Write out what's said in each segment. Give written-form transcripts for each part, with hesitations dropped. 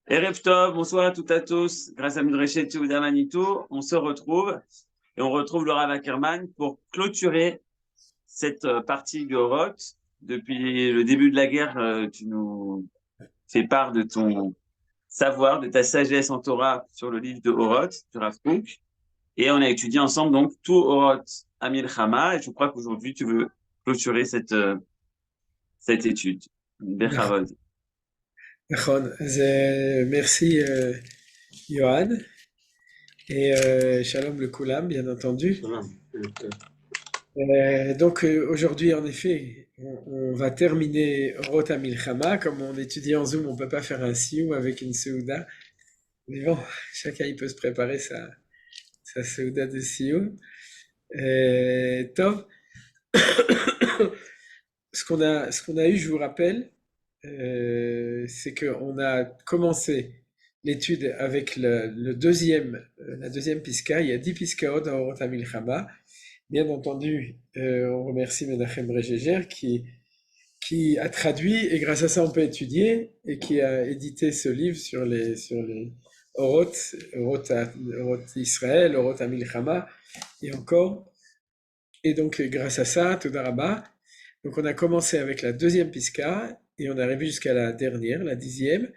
Erev Tov, bonsoir à toutes et à tous. Grâce à Midrashet Yehuda Manito, on se retrouve et on retrouve le Rav Ackerman pour clôturer cette partie de Oroth. Depuis le début de la guerre, tu nous fais part de ton savoir, de ta sagesse en Torah sur le livre de Oroth, du Rav Kook. Et on a étudié ensemble donc tout Oroth à Milchama. Et je crois qu'aujourd'hui, tu veux clôturer cette étude. נכון, Bechavod. נכון. אז merci Johan et shalom le Koulam, bien entendu. Donc aujourd'hui, en effet, on va terminer Rota Milchama. Comme on étudie en Zoom, on peut pas faire un sioum avec une Seouda. Mais bon, chacun il peut se préparer sa Seouda de sioum. Tov, ce qu'on a eu, je vous rappelle, c'est qu'on a commencé l'étude avec la deuxième Piska. Il y a 10 Piskaot dans Orot Milchama. Bien entendu, on remercie Menachem Regeger qui a traduit, et grâce à ça on peut étudier, et qui a édité ce livre sur les Orot, Orot Israël, Orot Milchama, et encore. Et donc, grâce à ça, Toda Rabba. Donc, on a commencé avec la deuxième Piska, et on est arrivé jusqu'à la dernière, la 10e.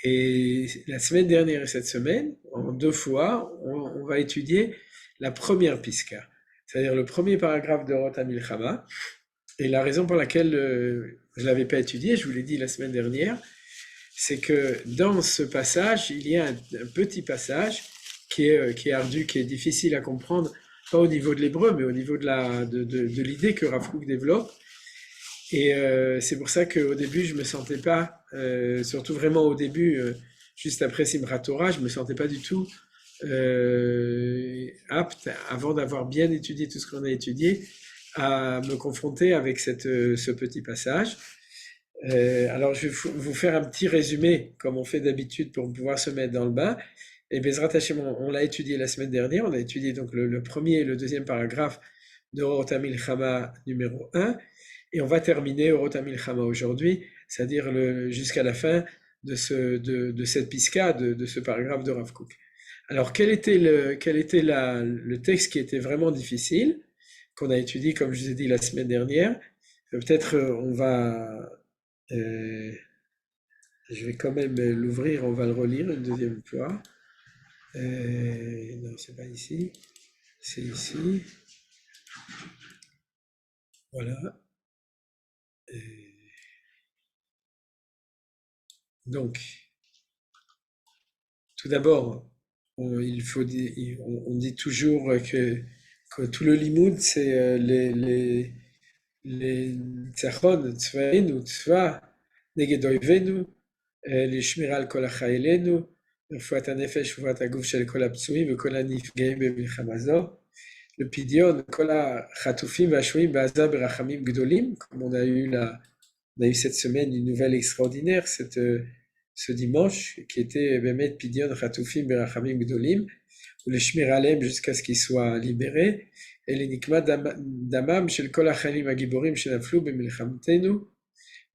Et la semaine dernière et cette semaine, en deux fois, on va étudier la première Piska, c'est-à-dire le premier paragraphe de Rota Milchama. Et la raison pour laquelle je ne l'avais pas étudié, je vous l'ai dit la semaine dernière, c'est que dans ce passage, il y a un petit passage qui est ardu, qui est difficile à comprendre, pas au niveau de l'hébreu, mais au niveau de l'idée que Rav Kook développe. Et c'est pour ça qu'au début, je me sentais pas, surtout vraiment au début, juste après Simchat Torah, je me sentais pas du tout apte, avant d'avoir bien étudié tout ce qu'on a étudié, à me confronter avec ce petit passage. Alors, je vais vous faire un petit résumé, comme on fait d'habitude, pour pouvoir se mettre dans le bain. Et Bezrat Hashem, on l'a étudié la semaine dernière. On a étudié donc le premier et le deuxième paragraphe de Orot Milchama numéro 1. Et on va terminer Orot Milchama aujourd'hui, c'est-à-dire jusqu'à la fin de cette piska, de ce paragraphe de Rav Kook. Alors, quel était le texte qui était vraiment difficile, qu'on a étudié, comme je vous ai dit la semaine dernière? Peut-être euh, je vais quand même l'ouvrir, on va le relire une deuxième fois. Non, c'est pas ici, c'est ici. Voilà. Euh, donc, tout d'abord, on dit toujours que tout le limoud, c'est les tzachon, tzvaenu, tzva, neged oivenu, לשמירה על כל החיילינו, רפואת הנפש ורפואת הגוף של כל הפצועים וכל הנפגעים במלחמה זו, לפדיון כל החטופים והשבויים בעזה ברחמים גדולים, comme on a eu cette semaine une nouvelle extraordinaire, ce dimanche, qui était Bémet Pidion Chatoufim Berachamim Gdolim, ou les Shmiralem jusqu'à ce qu'ils soient libérés, et les Nikma Damam Shel Kol Achalim Agiborim Shenaflu Bemilchamtenu,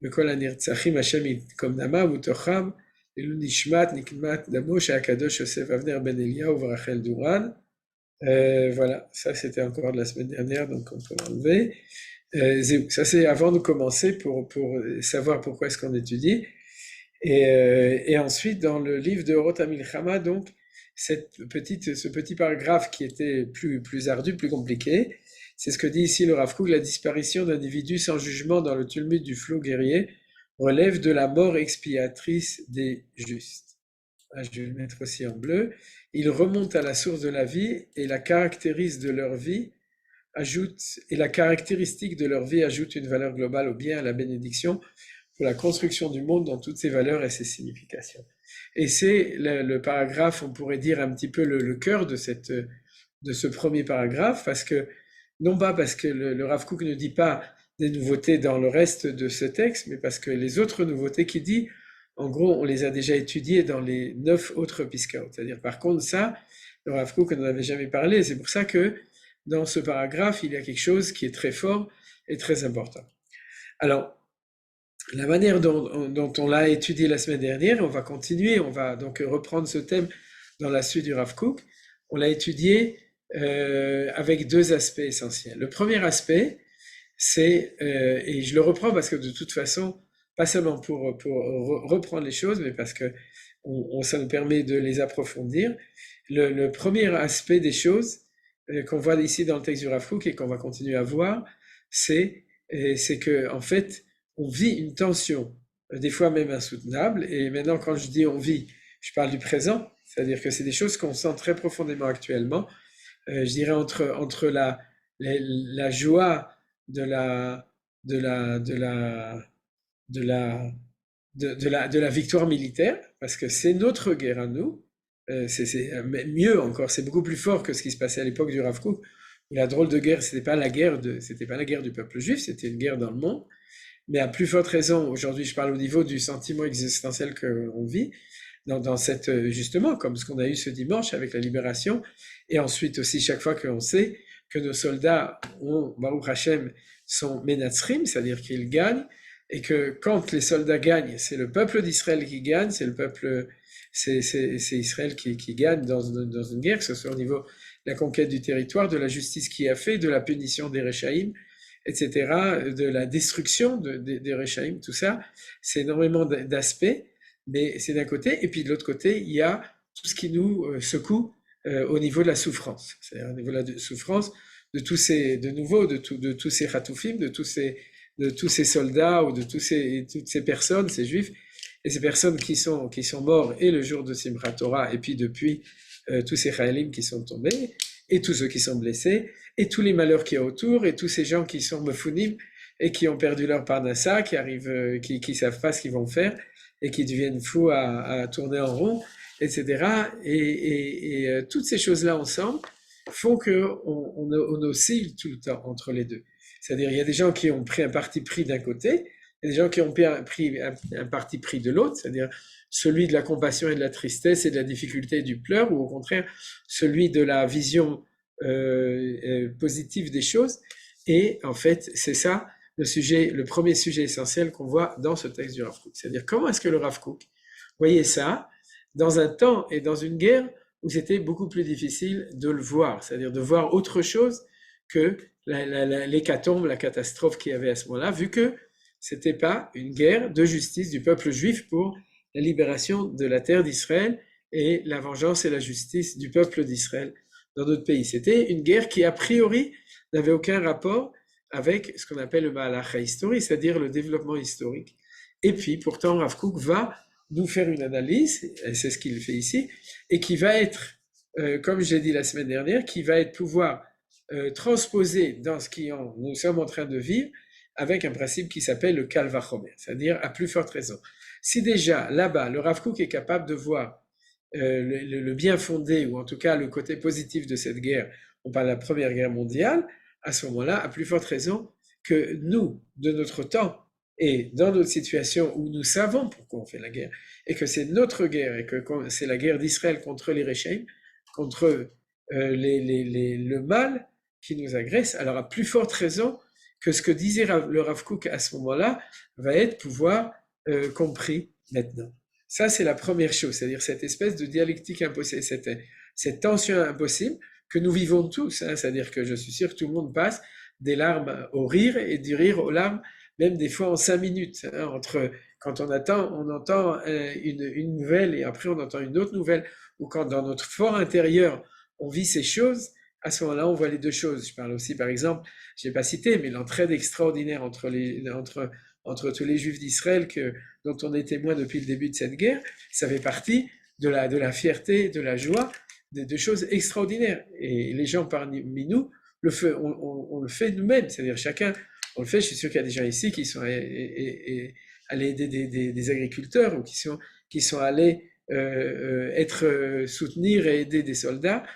וכל הנרצחים השם ייקום דמם ותוכם, לעילוי נשמת נקמת דמו שהקדוש יוסף אבנר בן אליהו ורחל דורן. Voilà, ça c'était encore de la semaine dernière, donc on peut l'enlever. Ça c'est avant de commencer pour savoir pourquoi est-ce qu'on étudie. Et ensuite, dans le livre de Orot Milchama, donc, ce petit paragraphe qui était plus ardu, plus compliqué, c'est ce que dit ici le Rav Kook: la disparition d'individus sans jugement dans le tumulte du flot guerrier relève de la mort expiatrice des justes. Ah, je vais le mettre aussi en bleu. Ils remontent à la source de la vie et la caractéristique de leur vie ajoute une valeur globale au bien, à la bénédiction, pour la construction du monde dans toutes ses valeurs et ses significations. Et c'est le paragraphe, on pourrait dire un petit peu le cœur de ce premier paragraphe, non pas parce que le Rav Kook ne dit pas des nouveautés dans le reste de ce texte, mais parce que les autres nouveautés qu'il dit, en gros, on les a déjà étudiées dans les 9 autres piskaot. C'est-à-dire, par contre, ça, le Rav Kook n'en avait jamais parlé. C'est pour ça que dans ce paragraphe, il y a quelque chose qui est très fort et très important. Alors, la manière dont on l'a étudié la semaine dernière, on va continuer, on va donc reprendre ce thème dans la suite du Rav Kook. On l'a étudié avec deux aspects essentiels. Le premier aspect, c'est, et je le reprends parce que de toute façon, pas seulement pour reprendre les choses, mais parce que ça nous permet de les approfondir. Le premier aspect des choses qu'on voit ici dans le texte du Rav Kook et qu'on va continuer à voir, c'est que en fait, on vit une tension, des fois même insoutenable. Et maintenant, quand je dis on vit, je parle du présent, c'est-à-dire que c'est des choses qu'on sent très profondément actuellement. Je dirais entre la joie de la, de la, de la, de la, de la victoire militaire, parce que c'est notre guerre à nous. C'est mieux encore, c'est beaucoup plus fort que ce qui se passait à l'époque du Rav Kook, où la drôle de guerre, c'était pas la guerre du peuple juif, c'était une guerre dans le monde. Mais à plus forte raison, aujourd'hui, je parle au niveau du sentiment existentiel qu'on vit, dans cette, justement, comme ce qu'on a eu ce dimanche avec la libération, et ensuite aussi chaque fois qu'on sait que nos soldats ont, Baruch Hashem, sont menatzrim, c'est-à-dire qu'ils gagnent, et que quand les soldats gagnent, c'est le peuple d'Israël qui gagne, c'est Israël qui gagne dans une guerre, que ce soit au niveau de la conquête du territoire, de la justice qui a fait, de la punition des Réchaïm, etc., de la destruction des Réchaïm, tout ça, c'est énormément d'aspects, mais c'est d'un côté, et puis de l'autre côté, il y a tout ce qui nous secoue au niveau de la souffrance, c'est-à-dire au niveau de la souffrance de tous ces, de nouveau, de tous ces Khatoufim, de tous ces soldats ou de toutes ces personnes, ces juifs, et ces personnes qui sont morts et le jour de Simchat Torah, et puis depuis tous ces Chayalim qui sont tombés, et tous ceux qui sont blessés, et tous les malheurs qu'il y a autour, et tous ces gens qui sont mefunim, et qui ont perdu leur parnassa, qui arrivent, qui savent pas ce qu'ils vont faire, et qui deviennent fous à tourner en rond, etc. Et toutes ces choses-là ensemble font qu'on oscille tout le temps entre les deux. C'est-à-dire, il y a des gens qui ont pris un parti pris d'un côté, et des gens qui ont pris un parti pris de l'autre, c'est-à-dire celui de la compassion et de la tristesse et de la difficulté et du pleur, ou au contraire, celui de la vision positive des choses. Et en fait, c'est ça le premier sujet essentiel qu'on voit dans ce texte du Rav Kook. C'est-à-dire, comment est-ce que le Rav Kook voyait ça dans un temps et dans une guerre où c'était beaucoup plus difficile de le voir, c'est-à-dire de voir autre chose que l'hécatombe, la catastrophe qu'il y avait à ce moment-là, vu que c'était pas une guerre de justice du peuple juif pour la libération de la terre d'Israël et la vengeance et la justice du peuple d'Israël dans notre pays. C'était une guerre qui, a priori, n'avait aucun rapport avec ce qu'on appelle le Mahalach historique, c'est-à-dire le développement historique. Et puis, pourtant, Rav Kook va nous faire une analyse, et c'est ce qu'il fait ici, et qui va être, comme j'ai dit la semaine dernière, qui va être pouvoir transposer dans ce nous sommes en train de vivre, avec un principe qui s'appelle le Kal Vachomer, c'est-à-dire à plus forte raison. Si déjà, là-bas, le Rav Kook est capable de voir le bien fondé, ou en tout cas le côté positif de cette guerre, on parle de la Première Guerre mondiale, à ce moment-là, à plus forte raison que nous, de notre temps, et dans notre situation où nous savons pourquoi on fait la guerre, et que c'est notre guerre, et que c'est la guerre d'Israël contre les Réchaïm, contre le mal qui nous agresse, alors à plus forte raison que ce que disait le Rav Kook à ce moment-là va être pouvoir compris maintenant. Ça, c'est la première chose, c'est-à-dire cette espèce de dialectique impossible, cette tension impossible que nous vivons tous, hein, c'est-à-dire que je suis sûr que tout le monde passe des larmes au rire et du rire aux larmes, même des fois en 5 minutes, hein, entre quand on entend une nouvelle et après on entend une autre nouvelle, ou quand dans notre fort intérieur on vit ces choses, à ce moment-là on voit les deux choses. Je parle aussi par exemple, je n'ai pas cité, mais l'entraide extraordinaire entre tous les Juifs d'Israël dont on est témoin depuis le début de cette guerre, ça fait partie de la fierté, de la joie, de choses extraordinaires. Et les gens parmi nous, on le fait nous-mêmes, c'est-à-dire chacun, on le fait. Je suis sûr qu'il y a des gens ici qui sont allés aider des agriculteurs ou qui sont allés soutenir et aider des soldats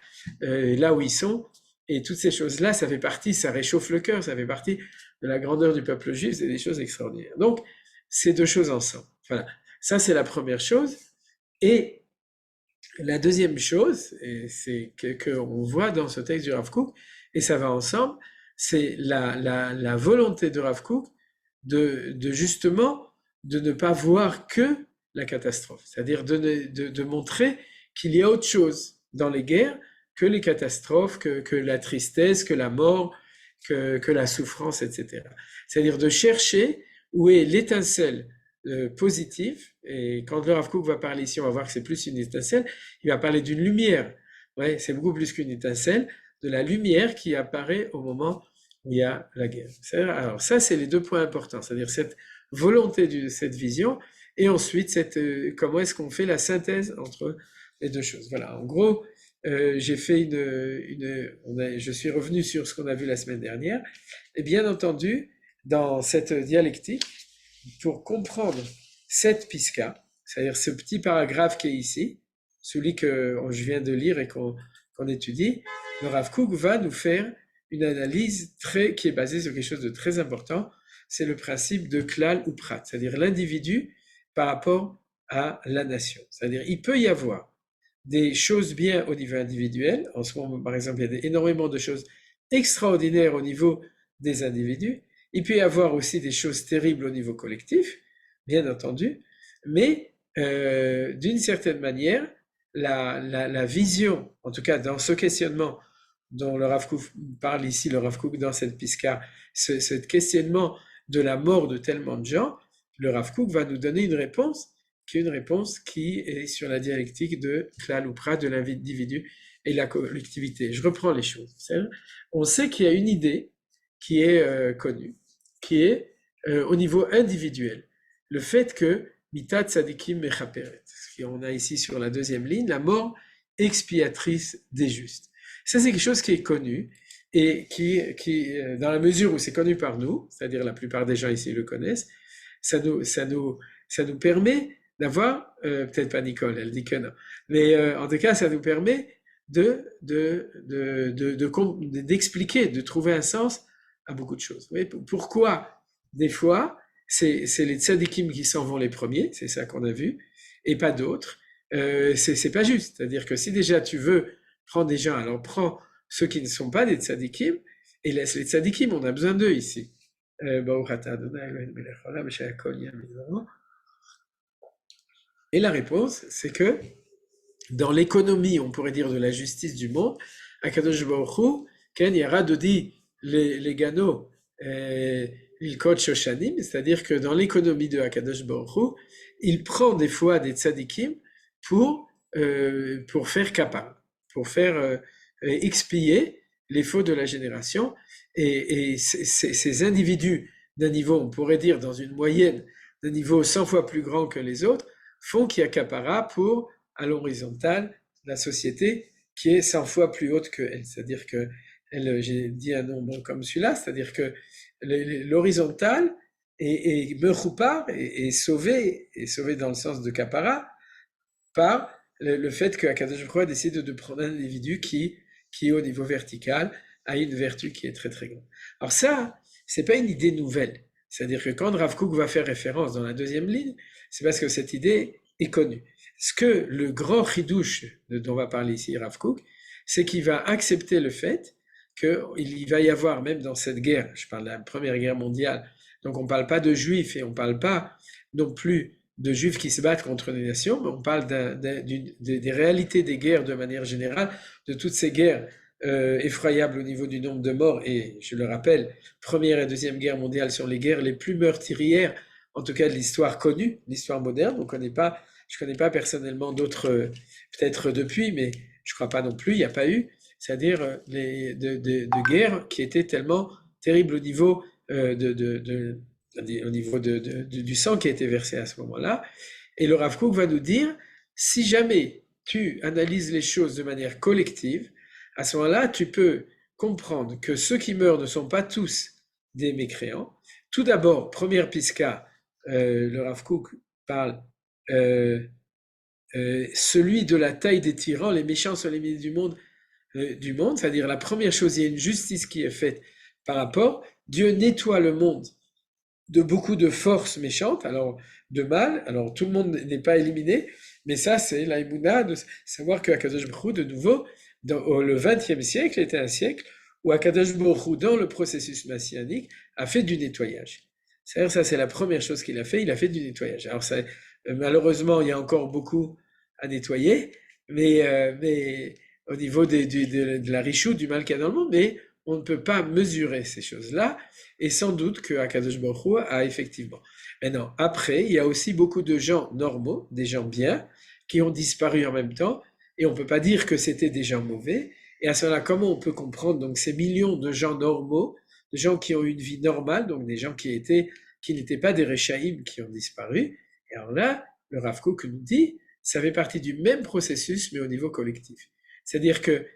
là où ils sont. Et toutes ces choses-là, ça fait partie, ça réchauffe le cœur, ça fait partie de la grandeur du peuple juif, c'est des choses extraordinaires. Donc, ces deux choses ensemble. Voilà. Ça, c'est la première chose. Et la deuxième chose, c'est qu'on voit dans ce texte du Rav Kook, et ça va ensemble, c'est la volonté de Rav Kook de justement de ne pas voir que la catastrophe, c'est-à-dire de montrer qu'il y a autre chose dans les guerres que les catastrophes, que la tristesse, que la mort, que la souffrance, etc. C'est-à-dire de chercher où est l'étincelle positive, et quand le Rav Kook va parler ici, on va voir que c'est plus une étincelle, il va parler d'une lumière, ouais, c'est beaucoup plus qu'une étincelle, de la lumière qui apparaît au moment où il y a la guerre. Alors ça, c'est les deux points importants, c'est-à-dire cette volonté de cette vision, et ensuite comment est-ce qu'on fait la synthèse entre les deux choses. Voilà, en gros, j'ai fait je suis revenu sur ce qu'on a vu la semaine dernière, et bien entendu, dans cette dialectique, pour comprendre cette pisca, c'est-à-dire ce petit paragraphe qui est ici, celui que je viens de lire et qu'on étudie, le Rav Kook va nous faire une analyse qui est basée sur quelque chose de très important, c'est le principe de klal ou prat, c'est-à-dire l'individu par rapport à la nation. C'est-à-dire il peut y avoir des choses bien au niveau individuel, en ce moment par exemple il y a énormément de choses extraordinaires au niveau des individus, il peut y avoir aussi des choses terribles au niveau collectif, bien entendu, mais d'une certaine manière, la vision, en tout cas dans ce questionnement dont le Rav Kook parle ici, le Rav Kook dans cette pisca, ce questionnement de la mort de tellement de gens, le Rav Kook va nous donner une réponse qui est sur la dialectique de klal ou prat, de l'individu et la collectivité. Je reprends les choses. On sait qu'il y a une idée qui est connue, qui est au niveau individuel. Le fait que mitat tzadikim mechaperet, ce qu'on a ici sur la deuxième ligne, la mort expiatrice des justes. Ça, c'est quelque chose qui est connu et qui dans la mesure où c'est connu par nous, c'est-à-dire la plupart des gens ici le connaissent, ça nous permet d'avoir, peut-être pas Nicole, elle dit que non, mais en tout cas, ça nous permet d'expliquer, de trouver un sens à beaucoup de choses. Oui, pourquoi des fois c'est les tzadikim qui s'en vont les premiers, c'est ça qu'on a vu, et pas d'autres. C'est pas juste. C'est-à-dire que si déjà tu veux prendre des gens, alors prends ceux qui ne sont pas des tzadikim et laisse les tzadikim, on a besoin d'eux ici. Et la réponse, c'est que dans l'économie, on pourrait dire de la justice du monde, Akadosh Baruch Hu, Ken Yara Dodi les Gano, Ilkot Shoshanim, c'est-à-dire que dans l'économie de Akadosh Baruch Hu, il prend des fois des tzadikim pour faire kappa, pour faire expier les fautes de la génération. Et ces individus d'un niveau, on pourrait dire dans une moyenne, d'un niveau 100 fois plus grand que les autres, font qu'il y a kapara pour, à l'horizontale, la société qui est 100 fois plus haute que elle. C'est-à-dire que, j'ai dit un nombre comme celui-là, c'est-à-dire que l'horizontale est sauvé dans le sens de kapara par le fait que Akadosh Baruch Hu décide de prendre un individu qui au niveau vertical a une vertu qui est très très grande. Alors ça, c'est pas une idée nouvelle. C'est-à-dire que quand Rav Kook va faire référence dans la deuxième ligne, c'est parce que cette idée est connue. Ce que le grand chidouche dont va parler ici Rav Kook, c'est qu'il va accepter le fait qu'il va y avoir, même dans cette guerre, je parle de la Première Guerre mondiale, donc on ne parle pas de juifs et on ne parle pas non plus de juifs qui se battent contre les nations, mais on parle des réalités des guerres de manière générale, de toutes ces guerres effroyables au niveau du nombre de morts, et je le rappelle, Première et Deuxième Guerre mondiale sont les guerres les plus meurtrières, en tout cas de l'histoire connue, l'histoire moderne. Je connais pas personnellement d'autres, peut-être depuis, mais je crois pas non plus, il n'y a pas eu, c'est-à-dire de guerres qui étaient tellement terribles au niveau du sang qui a été versé à ce moment-là. Et le Rav Kook va nous dire, si jamais tu analyses les choses de manière collective, à ce moment-là, tu peux comprendre que ceux qui meurent ne sont pas tous des mécréants. Tout d'abord, première pisca, le Rav Kook parle celui de la taille des tyrans, les méchants sont les milieux du monde, c'est-à-dire la première chose, il y a une justice qui est faite par rapport, Dieu nettoie le monde de beaucoup de forces méchantes, alors de mal, alors tout le monde n'est pas éliminé, mais ça c'est la émouna de savoir que Akadosh Baruch Hu, de nouveau, le XXe siècle était un siècle où Akadosh Baruch Hu, dans le processus messianique, a fait du nettoyage. C'est-à-dire, ça, c'est la première chose qu'il a fait. Il a fait du nettoyage. Alors, malheureusement, il y a encore beaucoup à nettoyer, mais au niveau de la richoute, du mal qu'il y a dans le monde, mais on ne peut pas mesurer ces choses-là. Et sans doute que Akadosh Baruch Hu a effectivement. Maintenant, après, il y a aussi beaucoup de gens normaux, des gens bien, qui ont disparu en même temps. Et on ne peut pas dire que c'était des gens mauvais. Et à ce moment-là, comment on peut comprendre donc ces millions de gens normaux, de gens qui ont eu une vie normale, donc des gens qui n'étaient pas des Réchaïm qui ont disparu. Et alors là, le Rav Kook nous dit, ça fait partie du même processus, mais au niveau collectif. C'est-à-dire que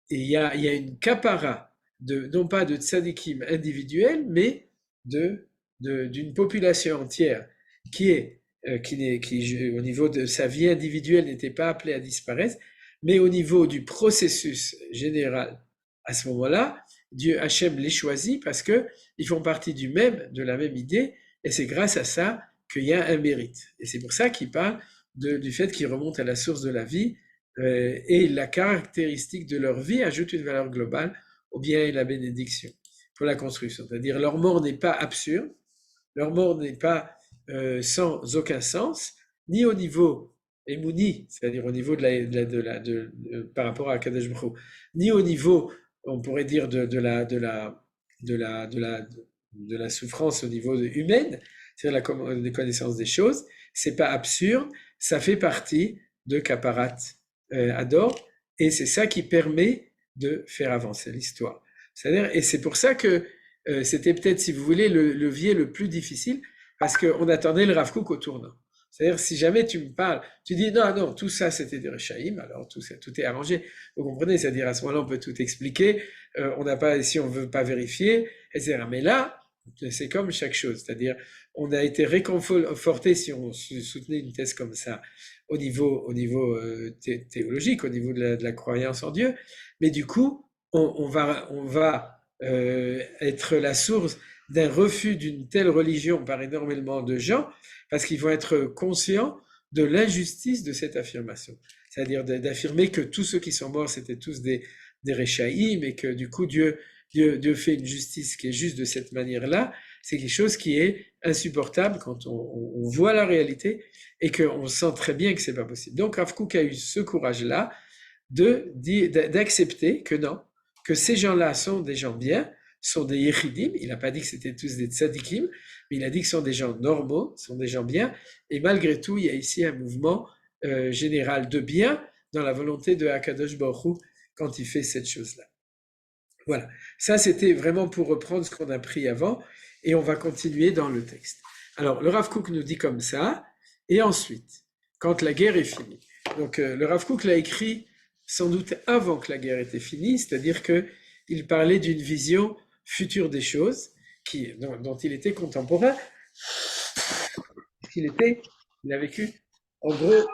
il y a une capara non pas de tzadikim individuels, mais d'une population entière qui est qui, au niveau de sa vie individuelle, n'était pas appelée à disparaître, mais au niveau du processus général, à ce moment-là, Dieu Hachem les choisit parce que ils font partie de la même idée, et c'est grâce à ça qu'il y a un mérite. Et c'est pour ça qu'il parle du fait qu'ils remontent à la source de la vie, et la caractéristique de leur vie ajoute une valeur globale au bien et la bénédiction pour la construction. C'est-à-dire leur mort n'est pas absurde, leur mort n'est pas sans aucun sens, ni au niveau émouni, c'est-à-dire au niveau par rapport à Kadesh Baruch Hu, ni au niveau, on pourrait dire, de la souffrance au niveau humaine, c'est-à-dire la connaissance des choses. C'est pas absurde, ça fait partie de Kaparat Ador, et c'est ça qui permet de faire avancer l'histoire. C'est-à-dire, et c'est pour ça que c'était peut-être, si vous voulez, le levier le plus difficile, parce qu'on attendait le Rav Kook au tournant. C'est-à-dire, si jamais tu me parles, tu dis non, non, tout ça c'était des Rechaïm, alors tout est arrangé. Vous comprenez? C'est-à-dire, à ce moment-là, on peut tout expliquer, on n'a pas, si on veut pas vérifier, etc. Mais là, c'est comme chaque chose. C'est-à-dire, on a été réconforté si on soutenait une thèse comme ça au niveau théologique, au niveau de la croyance en Dieu. Mais du coup, on va être la source d'un refus d'une telle religion par énormément de gens, parce qu'ils vont être conscients de l'injustice de cette affirmation. C'est-à-dire d'affirmer que tous ceux qui sont morts, c'était tous des Réchaïm, et que du coup, Dieu fait une justice qui est juste de cette manière-là. C'est quelque chose qui est insupportable quand on voit la réalité et qu'on sent très bien que c'est pas possible. Donc, Rav Kook a eu ce courage-là d'accepter que non, que ces gens-là sont des gens bien, sont des yechidim. Il n'a pas dit que c'était tous des tzadikim, mais il a dit que ce sont des gens normaux, sont des gens bien. Et malgré tout, il y a ici un mouvement général de bien dans la volonté de Hakadosh Baruch Hu quand il fait cette chose-là. Voilà. Ça, c'était vraiment pour reprendre ce qu'on a pris avant, et on va continuer dans le texte. Alors, le Rav Kook nous dit comme ça, et ensuite, quand la guerre est finie. Donc, le Rav Kook l'a écrit sans doute avant que la guerre était finie, c'est-à-dire qu'il parlait d'une vision future des choses, dont il était contemporain, il a vécu, en gros,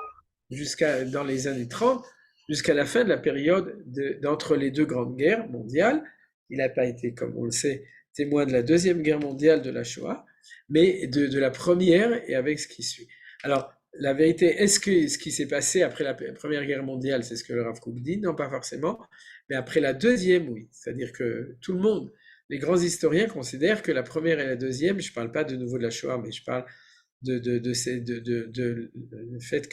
dans les années 30, jusqu'à la fin de la période d'entre les deux grandes guerres mondiales. Il n'a pas été, comme on le sait, témoin de la deuxième guerre mondiale de la Shoah, mais de la première et avec ce qui suit. Alors, la vérité, est-ce que ce qui s'est passé après la première guerre mondiale, c'est ce que le Rav Kook dit? Non, pas forcément, mais après la deuxième, oui. C'est-à-dire que tout le monde, les grands historiens considèrent que la première et la deuxième, je ne parle pas de nouveau de la Shoah, mais je parle le fait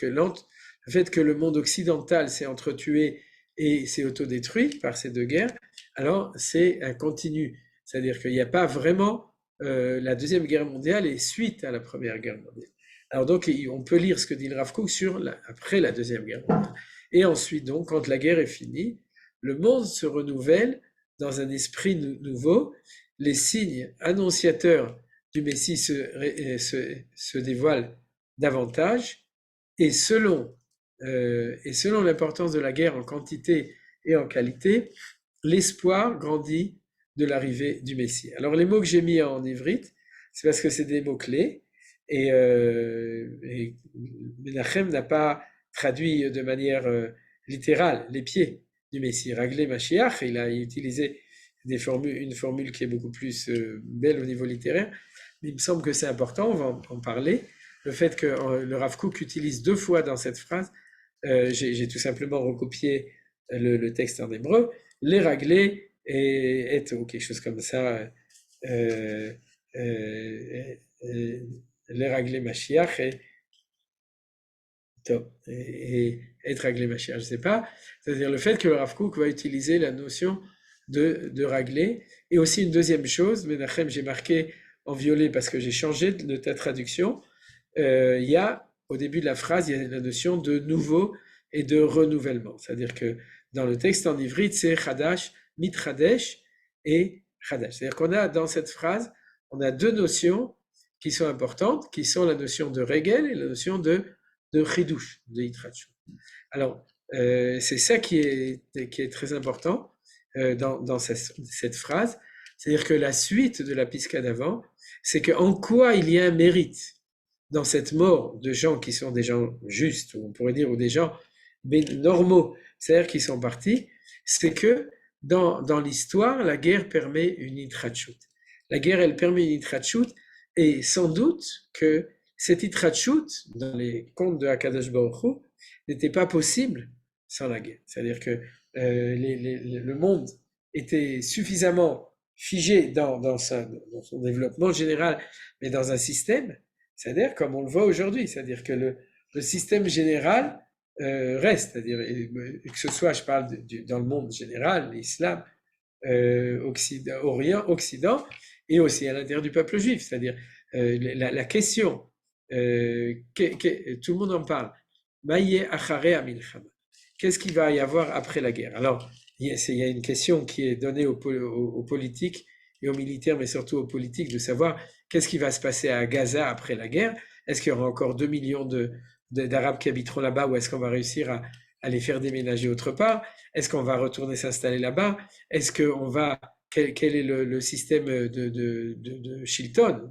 que le monde occidental s'est entretué et s'est autodétruit par ces deux guerres, alors c'est un continu. C'est-à-dire qu'il n'y a pas vraiment la Deuxième Guerre mondiale et suite à la Première Guerre mondiale. Alors donc, on peut lire ce que dit le Rav Kook après la Deuxième Guerre mondiale. Et ensuite, donc, quand la guerre est finie, le monde se renouvelle dans un esprit nouveau. Les signes annonciateurs du Messie se dévoilent davantage, et selon l'importance de la guerre en quantité et en qualité, l'espoir grandit de l'arrivée du Messie. Alors les mots que j'ai mis en ivrite, c'est parce que c'est des mots clés, et Menachem n'a pas traduit de manière littérale les pieds du Messie. Raglé Mashiach, il a utilisé une formule qui est beaucoup plus belle au niveau littéraire, mais il me semble que c'est important, on va en parler. Le fait que le Rav Kook utilise deux fois dans cette phrase, j'ai tout simplement recopié le texte en hébreu, les raglés et ou quelque chose comme ça, les Raglé Mashiach et être Raglé Mashiach, je ne sais pas. C'est-à-dire le fait que le Rav Kook va utiliser la notion de Raglé. Et aussi une deuxième chose, Menachem, j'ai marqué en violet parce que j'ai changé de ta traduction. Il y a, au début de la phrase, il y a la notion de nouveau et de renouvellement. C'est-à-dire que dans le texte en ivrite, c'est Chadash, Mitchadesh et Chadash. C'est-à-dire qu'on a dans cette phrase, on a deux notions qui sont importantes, qui sont la notion de Regel et la notion de Chidush, de Yitrachut. Alors, c'est ça qui est très important dans cette phrase. C'est-à-dire que la suite de la pisca d'avant, c'est qu'en quoi il y a un mérite dans cette mort de gens qui sont des gens justes, ou on pourrait dire, ou des gens normaux, c'est-à-dire qui sont partis, c'est que dans l'histoire, la guerre permet une itrachut. La guerre, elle permet une itrachut, et sans doute que cette itrachut, dans les contes de Hakadosh Baruch Hu, n'était pas possible sans la guerre. C'est-à-dire que le monde était suffisamment figé dans son développement général, mais dans un système, c'est-à-dire comme on le voit aujourd'hui, c'est-à-dire que le système général reste, c'est-à-dire que ce soit, je parle dans le monde général, l'islam, Orient, Occident, et aussi à l'intérieur du peuple juif, c'est-à-dire la question, tout le monde en parle, Maïe Acharei Hamilchama, qu'est-ce qu'il va y avoir après la guerre? Alors, il y a une question qui est donnée aux politiques et aux militaires, mais surtout aux politiques, de savoir qu'est-ce qui va se passer à Gaza après la guerre. Est-ce qu'il y aura encore 2 millions d'Arabes qui habiteront là-bas, ou est-ce qu'on va réussir à les faire déménager autre part? Est-ce qu'on va retourner s'installer là-bas? Est-ce qu'on va... Quel est le système de Shilton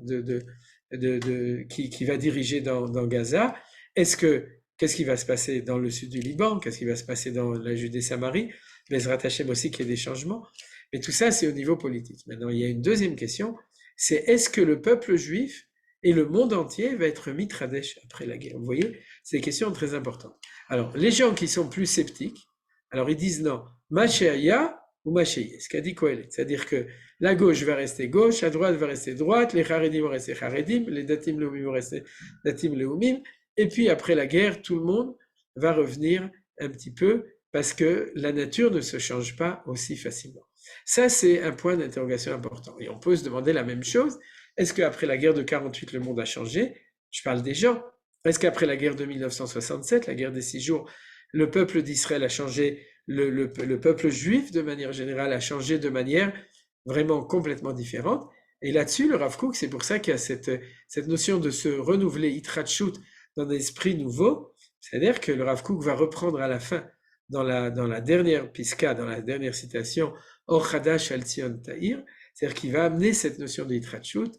qui va diriger dans Gaza? Qu'est-ce qui va se passer dans le sud du Liban? Qu'est-ce qui va se passer dans la Judée-Samarie? Bezrat Hashem aussi qu'il y ait des changements. Mais tout ça, c'est au niveau politique. Maintenant, il y a une deuxième question, c'est est-ce que le peuple juif et le monde entier va être mitradesh après la guerre? Vous voyez, c'est des questions très importantes. Alors, les gens qui sont plus sceptiques, alors ils disent non, Mashéaya ou Mashéye, ce qu'a dit Kohelet. C'est-à-dire que la gauche va rester gauche, la droite va rester droite, les Haredim vont rester Haredim, les Datim Leumim vont rester Datim Leumim, et puis après la guerre, tout le monde va revenir un petit peu parce que la nature ne se change pas aussi facilement. Ça, c'est un point d'interrogation important. Et on peut se demander la même chose. Est-ce qu'après la guerre de 48, le monde a changé? Je parle des gens. Est-ce qu'après la guerre de 1967, la guerre des 6 jours, le peuple d'Israël a changé, le peuple juif, de manière générale, a changé de manière vraiment complètement différente? Et là-dessus, le Rav Kook, c'est pour ça qu'il y a cette notion de se renouveler, itrachut, dans un esprit nouveau. C'est-à-dire que le Rav Kook va reprendre à la fin, dans la dernière piska, dans la dernière citation, Or Chadash al Tzion Ta'ir, c'est-à-dire qu'il va amener cette notion de itrachut.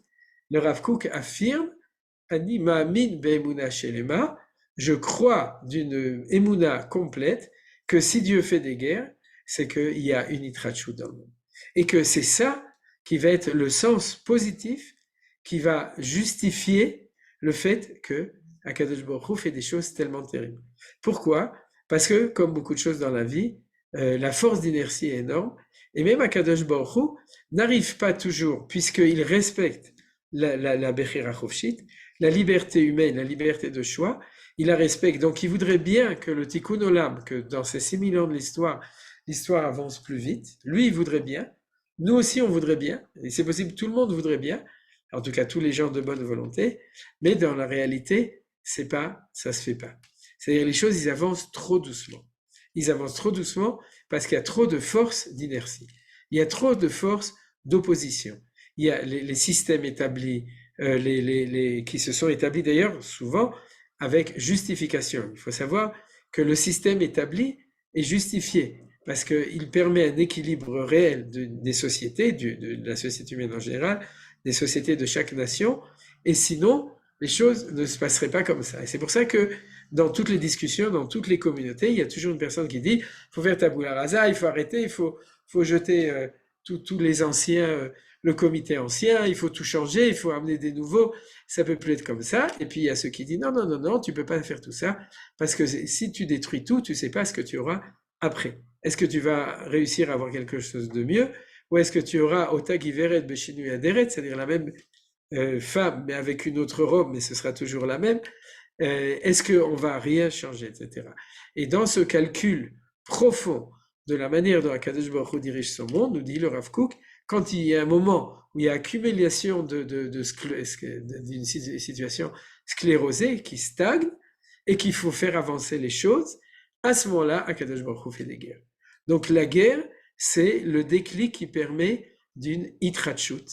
Le Rav Kook affirme, Ani ma'amin be'emuna shelema, je crois d'une emuna complète que si Dieu fait des guerres, c'est qu'il y a une itrachut dans le monde. Et que c'est ça qui va être le sens positif qui va justifier le fait que Akadosh Baruch Hu fait des choses tellement terribles. Pourquoi? Parce que, comme beaucoup de choses dans la vie, la force d'inertie est énorme, et même Akadosh Baruch Hu n'arrive pas toujours, puisqu'il respecte la Bechira Chofshit, la liberté humaine, la liberté de choix, il la respecte. Donc il voudrait bien que le Tikkun Olam, que dans ces 6000 ans de l'histoire avance plus vite. Lui, il voudrait bien. Nous aussi, on voudrait bien. Et c'est possible, tout le monde voudrait bien. En tout cas, tous les gens de bonne volonté. Mais dans la réalité, ça se fait pas. C'est-à-dire les choses, ils avancent trop doucement. Ils avancent trop doucement parce qu'il y a trop de force d'inertie. Il y a trop de force d'opposition. Il y a les systèmes établis, qui se sont établis d'ailleurs souvent avec justification. Il faut savoir que le système établi est justifié parce qu'il permet un équilibre réel des sociétés, de la société humaine en général, des sociétés de chaque nation, et sinon, les choses ne se passeraient pas comme ça. Et c'est pour ça que dans toutes les discussions, dans toutes les communautés, il y a toujours une personne qui dit il faut faire tabula rasa, il faut arrêter, il faut jeter tous les anciens, le comité ancien, il faut tout changer, il faut amener des nouveaux, ça peut plus être comme ça. Et puis il y a ceux qui disent non, tu peux pas faire tout ça, parce que si tu détruis tout, tu sais pas ce que tu auras après. Est-ce que tu vas réussir à avoir quelque chose de mieux, ou est-ce que tu auras Ota Giveret Beshinu Aderet, c'est-à-dire la même femme, mais avec une autre robe, mais ce sera toujours la même, est-ce qu'on va rien changer, etc. Et dans ce calcul profond de la manière dont Akadosh Baruch Hu dirige son monde, nous dit le Rav Kook, quand il y a un moment où il y a accumulation d'une situation sclérosée qui stagne et qu'il faut faire avancer les choses, à ce moment-là, Akadosh Baruch Hu fait des guerres. Donc la guerre, c'est le déclic qui permet d'une hitratchut,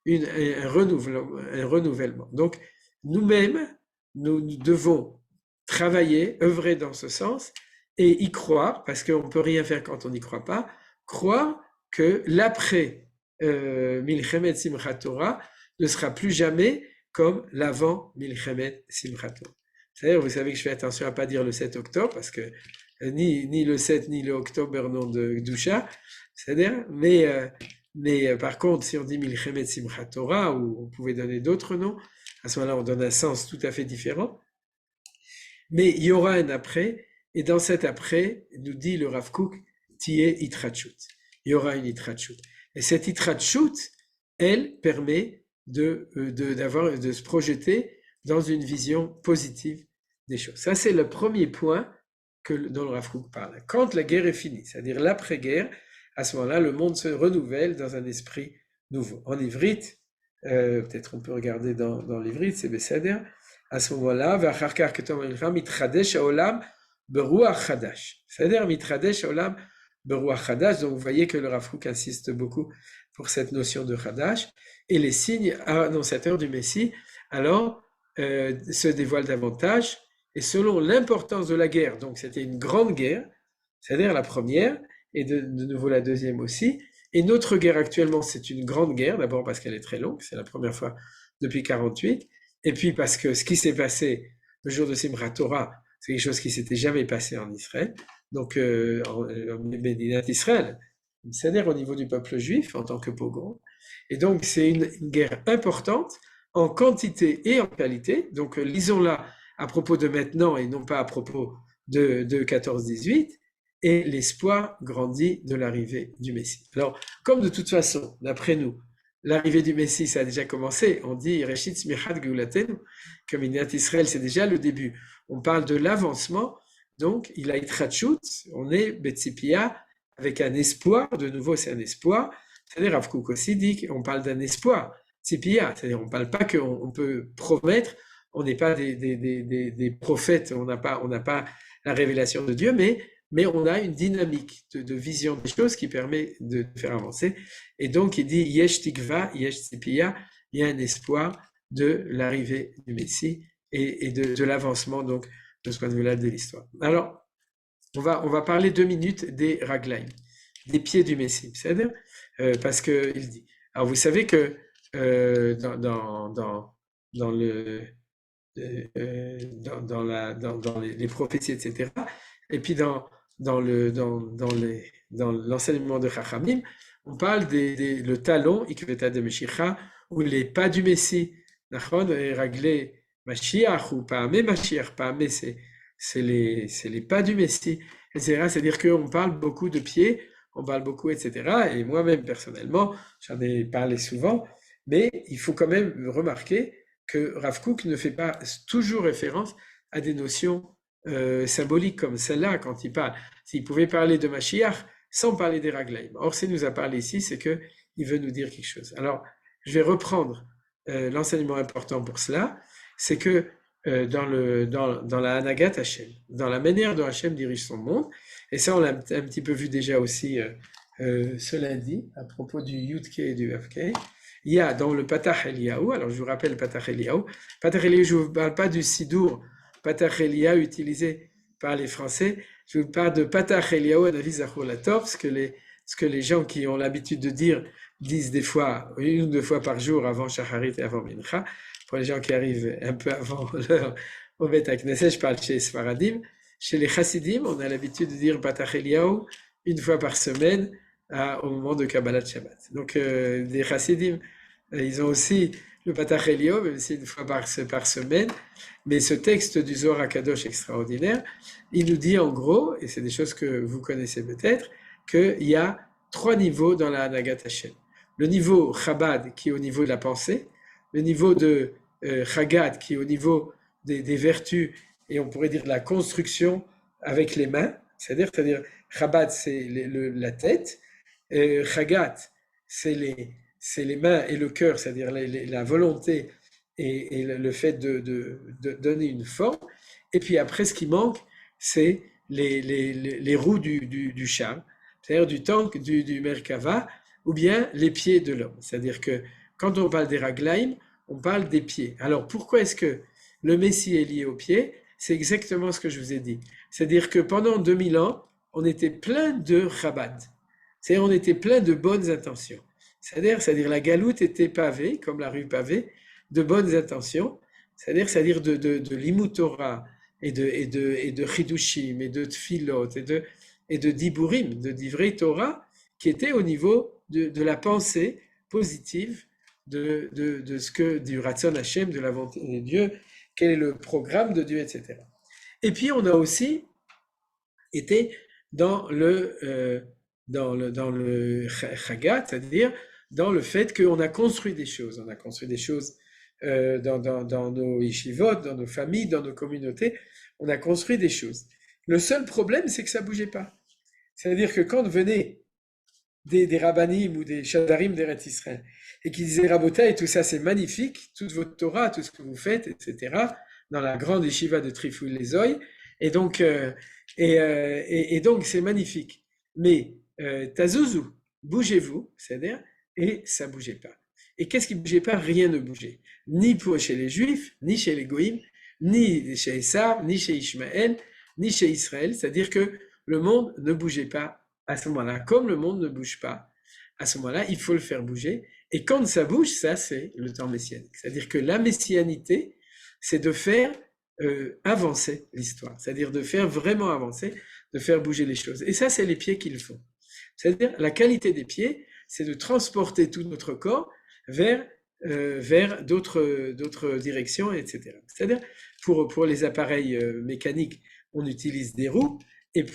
un renouvellement. Donc nous-mêmes, nous devons travailler, œuvrer dans ce sens et y croire, parce qu'on ne peut rien faire quand on n'y croit pas, croire que l'après Milchemet Simchat Torah ne sera plus jamais comme l'avant Milchemet Simchat Torah. C'est-à-dire, vous savez que je fais attention à ne pas dire le 7 octobre, parce que ni le 7 ni le octobre nom de Gdusha, c'est-à-dire, mais par contre, si on dit Milchemet Simchat Torah, ou on pouvait donner d'autres noms, à ce moment-là, on donne un sens tout à fait différent. Mais il y aura un après, et dans cet après, nous dit le Rav Kook, Tiye Itratchut. Il y aura une Itratchut. Et cette Itratchut, elle permet de se projeter dans une vision positive des choses. Ça, c'est le premier point dont le Rav Kook parle. Quand la guerre est finie, c'est-à-dire l'après-guerre, à ce moment-là, le monde se renouvelle dans un esprit nouveau. En ivrite, peut-être on peut regarder dans l'ivrite, c'est Besséder, à ce moment-là, mitchadesh haolam beruach chadash. C'est-à-dire mitchadesh haolam beruach chadash. Donc vous voyez que le Rav Kook insiste beaucoup pour cette notion de chadash. Et les signes annonciateurs du Messie, alors, se dévoilent davantage. Et selon l'importance de la guerre, donc c'était une grande guerre, c'est-à-dire la première, et de nouveau la deuxième aussi. Et notre guerre actuellement, c'est une grande guerre, d'abord parce qu'elle est très longue, c'est la première fois depuis 48, et puis parce que ce qui s'est passé le jour de Simchat Torah, c'est quelque chose qui s'était jamais passé en Israël, donc en Médinat Israël, c'est-à-dire au niveau du peuple juif en tant que pogrom. Et donc c'est une guerre importante en quantité et en qualité, donc lisons-la à propos de maintenant et non pas à propos de 14-18, et l'espoir grandit de l'arrivée du Messie. Alors, comme de toute façon, d'après nous, l'arrivée du Messie, ça a déjà commencé, on dit Reshit Smichad Geulatenu, comme Médinat Israël, c'est déjà le début. On parle de l'avancement, donc il a Itratchut, on est Betsipia, avec un espoir, de nouveau c'est un espoir, c'est-à-dire Rav Kook aussi dit qu'on parle d'un espoir, Tzipia, c'est-à-dire on ne parle pas qu'on peut promettre, on n'est pas des prophètes, on n'a pas la révélation de Dieu, mais on a une dynamique de vision des choses qui permet de faire avancer. Et donc, il dit Yesh Tikva, Yesh Tzipia, il y a un espoir de l'arrivée du Messie et de l'avancement, donc, de ce point de vue-là de l'histoire. Alors, on va parler 2 minutes des Raglaim, des pieds du Messie, c'est-à-dire, parce qu'il dit. Alors, vous savez que dans les prophéties, etc., et puis dans l'enseignement de Chachamim, on parle le talon, Ikveta de Meshicha, ou les pas du Messie, Nachon, et Raglé Mashiach, ou Paamé Mashiach, Paamé, c'est les pas du Messie, etc. C'est-à-dire qu'on parle beaucoup de pieds, on parle beaucoup, etc. Et moi-même, personnellement, j'en ai parlé souvent, mais il faut quand même remarquer que Rav Kook ne fait pas toujours référence à des notions symboliques comme celle-là quand il parle. S'il pouvait parler de Mashiach sans parler des Raglaim. Or, s'il nous a parlé ici, c'est qu'il veut nous dire quelque chose. Alors, je vais reprendre l'enseignement important pour cela, c'est que dans la Hanagat Hashem, dans la manière dont Hashem dirige son monde, et ça on l'a un petit peu vu déjà aussi ce lundi, à propos du Yudke et du Vavke, il y a dans le Patach Eliyahu, alors je vous rappelle Patach Eliyahu, je ne vous parle pas du Sidour Patach Eliyahu utilisé par les Français, je vous parle de Patach Eliyahu Anavi Zachor Lator, ce que les gens qui ont l'habitude de dire disent des fois, 1 ou 2 fois par jour avant Shacharit et avant Mincha, pour les gens qui arrivent un peu avant l'heure au Bet HaKnesset, je parle chez Sfaradim, chez les Chassidim, on a l'habitude de dire Patach Eliyahu 1 fois par semaine, au moment de Kabbalat Shabbat. Donc, les Chassidim, ils ont aussi le Patach Eliyahu, même si 1 fois par semaine, mais ce texte du Zohar HaKadosh extraordinaire, il nous dit en gros, et c'est des choses que vous connaissez peut-être, qu'il y a 3 niveaux dans la Hanagat Hashem. Le niveau Chabad, qui est au niveau de la pensée, le niveau de Chagat, qui est au niveau des vertus, et on pourrait dire de la construction avec les mains, c'est-à-dire Chabad, c'est la tête, Chagat, c'est les mains et le cœur, c'est-à-dire la volonté et le fait de donner une forme. Et puis après, ce qui manque, c'est les roues du char, c'est-à-dire du tank, du Merkava, ou bien les pieds de l'homme. C'est-à-dire que quand on parle des raglaim, on parle des pieds. Alors pourquoi est-ce que le Messie est lié aux pieds? C'est exactement ce que je vous ai dit. C'est-à-dire que pendant 2000 ans, on était plein de Chabad. C'est-à-dire on était plein de bonnes intentions. C'est-à-dire la galoute était pavée, comme la rue pavée, de bonnes intentions. C'est-à-dire de l'Imut Torah et de Chidushim et de Tfilot et de Diburim, de Divrei Torah, qui étaient au niveau de la pensée positive de ce que du Ratzon Hashem, de la volonté de Dieu, quel est le programme de Dieu, etc. Et puis on a aussi été dans le Chagat, c'est-à-dire dans le fait qu'on a construit des choses. On a construit des choses dans nos yeshivot, dans nos familles, dans nos communautés. On a construit des choses. Le seul problème, c'est que ça ne bougeait pas. C'est-à-dire que quand venaient des rabbanim ou des shadarim d'Eretz Israël et qui disaient Rabotai, tout ça c'est magnifique, toute votre Torah, tout ce que vous faites, etc., dans la grande yeshiva de Trifouille les Oy, et donc c'est magnifique. Mais Tazouzou, bougez-vous, c'est-à-dire, et ça ne bougeait pas. Et qu'est-ce qui ne bougeait pas? Rien ne bougeait. Ni chez les Juifs, ni chez les Goïms, ni chez Esav, ni chez Ishmaël, ni chez Israël. C'est-à-dire que le monde ne bougeait pas à ce moment-là. Comme le monde ne bouge pas, à ce moment-là, il faut le faire bouger. Et quand ça bouge, ça, c'est le temps messianique. C'est-à-dire que la messianité, c'est de faire avancer l'histoire. C'est-à-dire de faire vraiment avancer, de faire bouger les choses. Et ça, c'est les pieds qui le font. C'est-à-dire la qualité des pieds, c'est de transporter tout notre corps vers d'autres directions, etc. C'est-à-dire, pour les appareils mécaniques, on utilise des roues, et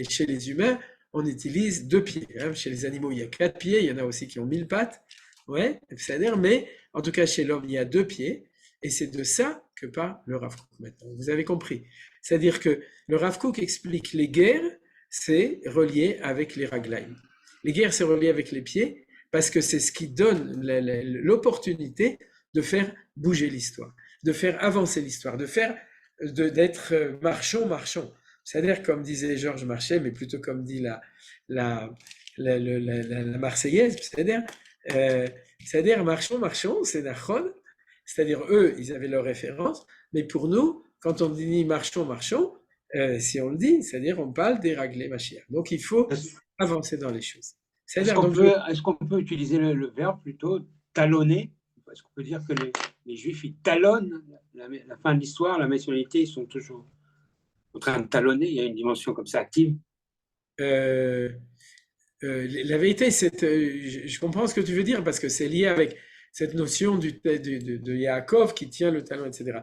chez les humains, on utilise 2 pieds. Hein. Chez les animaux, il y a 4 pieds, il y en a aussi qui ont 1000 pattes, ouais, c'est-à-dire, mais en tout cas, chez l'homme, il y a 2 pieds, et c'est de ça que parle le Rav Kook maintenant. Vous avez compris. C'est-à-dire que le Rav Kook explique les guerres, c'est relié avec les raglaim. Les guerres, c'est relié avec les pieds, parce que c'est ce qui donne l'opportunité de faire bouger l'histoire, de faire avancer l'histoire, d'être marchons. C'est-à-dire, comme disait Georges Marchais, mais plutôt comme dit la Marseillaise, c'est-à-dire marchons, c'est Nachon, c'est-à-dire eux, ils avaient leur référence, mais pour nous, quand on dit marchons, si on le dit, c'est-à-dire on parle des raglés Mashiach. Donc il faut avancer dans les choses. Est-ce qu'on peut utiliser le verbe plutôt talonner? Est-ce qu'on peut dire que les Juifs, ils talonnent la fin de l'histoire, la messianité, ils sont toujours en train de talonner, il y a une dimension comme ça active? La vérité, je comprends ce que tu veux dire, parce que c'est lié avec cette notion de Yaakov qui tient le talon, etc.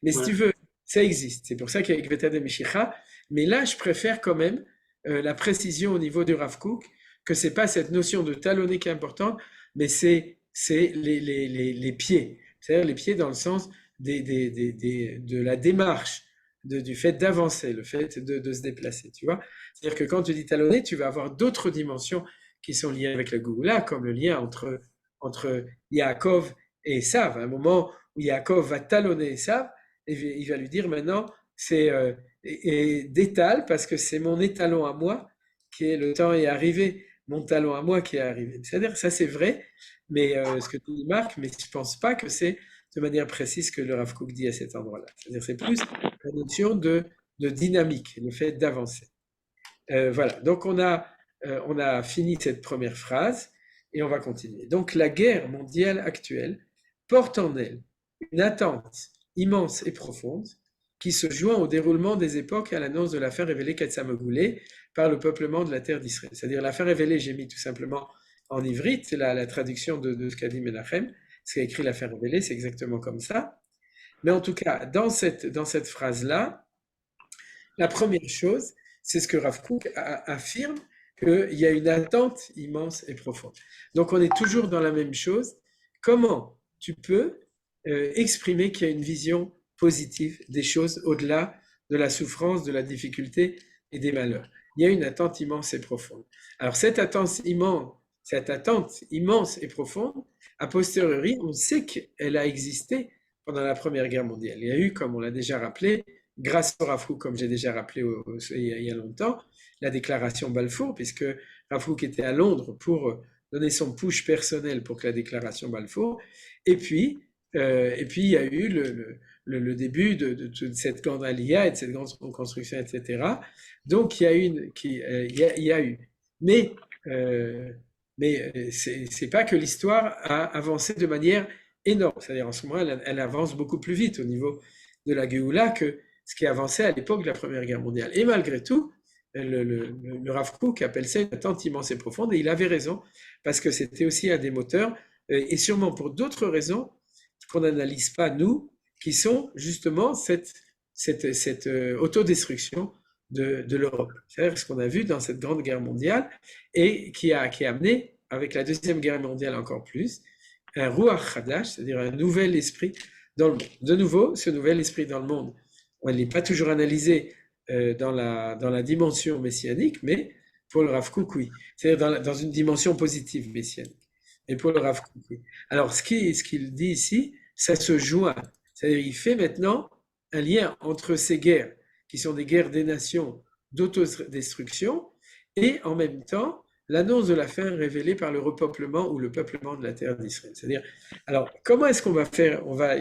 Mais si tu veux, ça existe. C'est pour ça qu'il y a Gveta de Meshicha. Mais là, je préfère quand même la précision au niveau du Rav Kook, que c'est pas cette notion de talonner qui est importante, mais c'est les pieds. C'est-à-dire les pieds dans le sens de la démarche, du fait d'avancer, le fait de se déplacer, tu vois. C'est-à-dire que quand tu dis talonner, tu vas avoir d'autres dimensions qui sont liées avec la Goula, comme le lien entre Yaakov et Esav. À un moment où Yaakov va talonner Esav, et il va lui dire maintenant, c'est d'étal, parce que c'est mon étalon à moi, le temps est arrivé, mon talon à moi qui est arrivé. C'est-à-dire, ça c'est vrai, mais ce que tu dis Marc, mais je ne pense pas que c'est de manière précise que le Rav Kook dit à cet endroit-là. C'est-à-dire, c'est plus la notion de dynamique, le fait d'avancer. Voilà, donc on a fini cette première phrase et on va continuer. Donc la guerre mondiale actuelle porte en elle une attente immense et profonde qui se joint au déroulement des époques et à l'annonce de l'affaire révélée Ketsamegoulé par le peuplement de la terre d'Israël. C'est-à-dire l'affaire révélée, j'ai mis tout simplement en ivrite, c'est la traduction de ce qu'a dit Menachem, ce qu'a écrit l'affaire révélée, c'est exactement comme ça. Mais en tout cas, dans cette phrase-là, la première chose, c'est ce que Rav Kook affirme, qu'il y a une attente immense et profonde. Donc on est toujours dans la même chose. Comment tu peux exprimer qu'il y a une vision positive des choses au-delà de la souffrance, de la difficulté et des malheurs. Il y a une attente immense et profonde. Alors cette attente immense et profonde, a posteriori, on sait qu'elle a existé pendant la Première Guerre mondiale. Il y a eu, comme on l'a déjà rappelé, grâce au Rav Kook, comme j'ai déjà rappelé il y a longtemps, la déclaration Balfour, puisque Rav Kook était à Londres pour donner son push personnel pour que la déclaration Balfour, et puis il y a eu le début de cette grande alia et de cette grande reconstruction, etc. Donc il y a eu. Mais c'est pas que l'histoire a avancé de manière énorme. C'est-à-dire en ce moment, elle avance beaucoup plus vite au niveau de la Géoula que ce qui avançait à l'époque de la Première Guerre mondiale. Et malgré tout, le Rav Kook appelle ça une attente immense et profonde, et il avait raison, parce que c'était aussi un des moteurs, et sûrement pour d'autres raisons qu'on n'analyse pas, nous, qui sont justement cette autodestruction de l'Europe. C'est-à-dire ce qu'on a vu dans cette grande guerre mondiale, et qui a amené, avec la Deuxième Guerre mondiale encore plus, un Ruach Hadash, c'est-à-dire un nouvel esprit dans le monde. De nouveau, ce nouvel esprit dans le monde, il n'est pas toujours analysé dans la dimension messianique, mais pour le Rav Kook, oui. C'est-à-dire dans une dimension positive messianique. Et pour le Rav Kook, oui. Alors, ce qu'il dit ici, ça se joint. C'est-à-dire il fait maintenant un lien entre ces guerres, qui sont des guerres des nations d'autodestruction, et en même temps, l'annonce de la fin révélée par le repeuplement ou le peuplement de la terre d'Israël. C'est-à-dire, alors, comment est-ce qu'on va faire? On va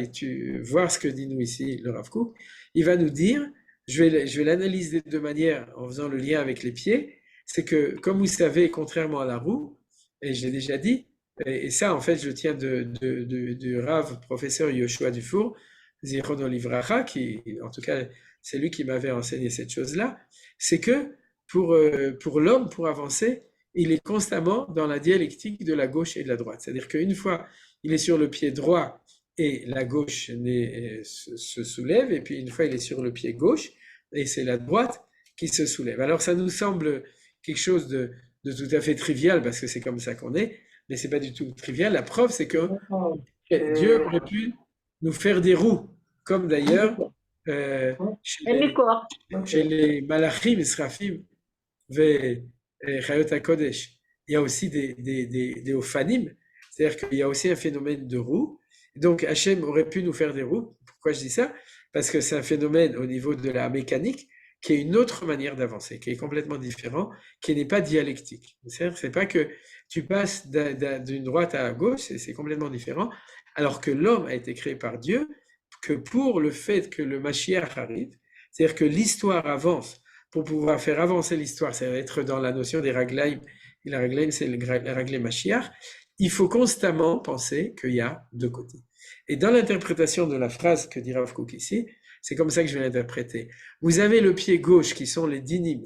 voir ce que dit nous ici le Rav Kook. Il va nous dire, je vais l'analyser de deux manières en faisant le lien avec les pieds, c'est que, comme vous savez, contrairement à la roue, et je l'ai déjà dit, et ça, en fait, je tiens du Rav, professeur Yoshua Dufour, Zichrono Livracha, qui, en tout cas, c'est lui qui m'avait enseigné cette chose-là, c'est que pour l'homme, pour avancer, il est constamment dans la dialectique de la gauche et de la droite. C'est-à-dire qu'une fois, il est sur le pied droit et la gauche se soulève, et puis une fois, il est sur le pied gauche et c'est la droite qui se soulève. Alors, ça nous semble quelque chose de tout à fait trivial parce que c'est comme ça qu'on est, mais c'est pas du tout trivial. La preuve, c'est que Dieu aurait pu nous faire des roues, comme d'ailleurs chez les Malachim, Israfim, Chayot HaKodesh. Il y a aussi des Ophanim, c'est-à-dire qu'il y a aussi un phénomène de roue. Donc Hachem aurait pu nous faire des roues. Pourquoi je dis ça? Parce que c'est un phénomène au niveau de la mécanique qui est une autre manière d'avancer, qui est complètement différent, qui n'est pas dialectique. C'est-à-dire, c'est pas que tu passes d'une droite à la gauche, c'est complètement différent, alors que l'homme a été créé par Dieu, que pour le fait que le Mashiach arrive, c'est-à-dire que l'histoire avance, pour pouvoir faire avancer l'histoire, c'est être dans la notion des Raglaim, et la Raglaim, c'est le Raglaim Mashiach, il faut constamment penser qu'il y a deux côtés. Et dans l'interprétation de la phrase que dit Rav Kook ici, c'est comme ça que je vais l'interpréter. Vous avez le pied gauche qui sont les dinim,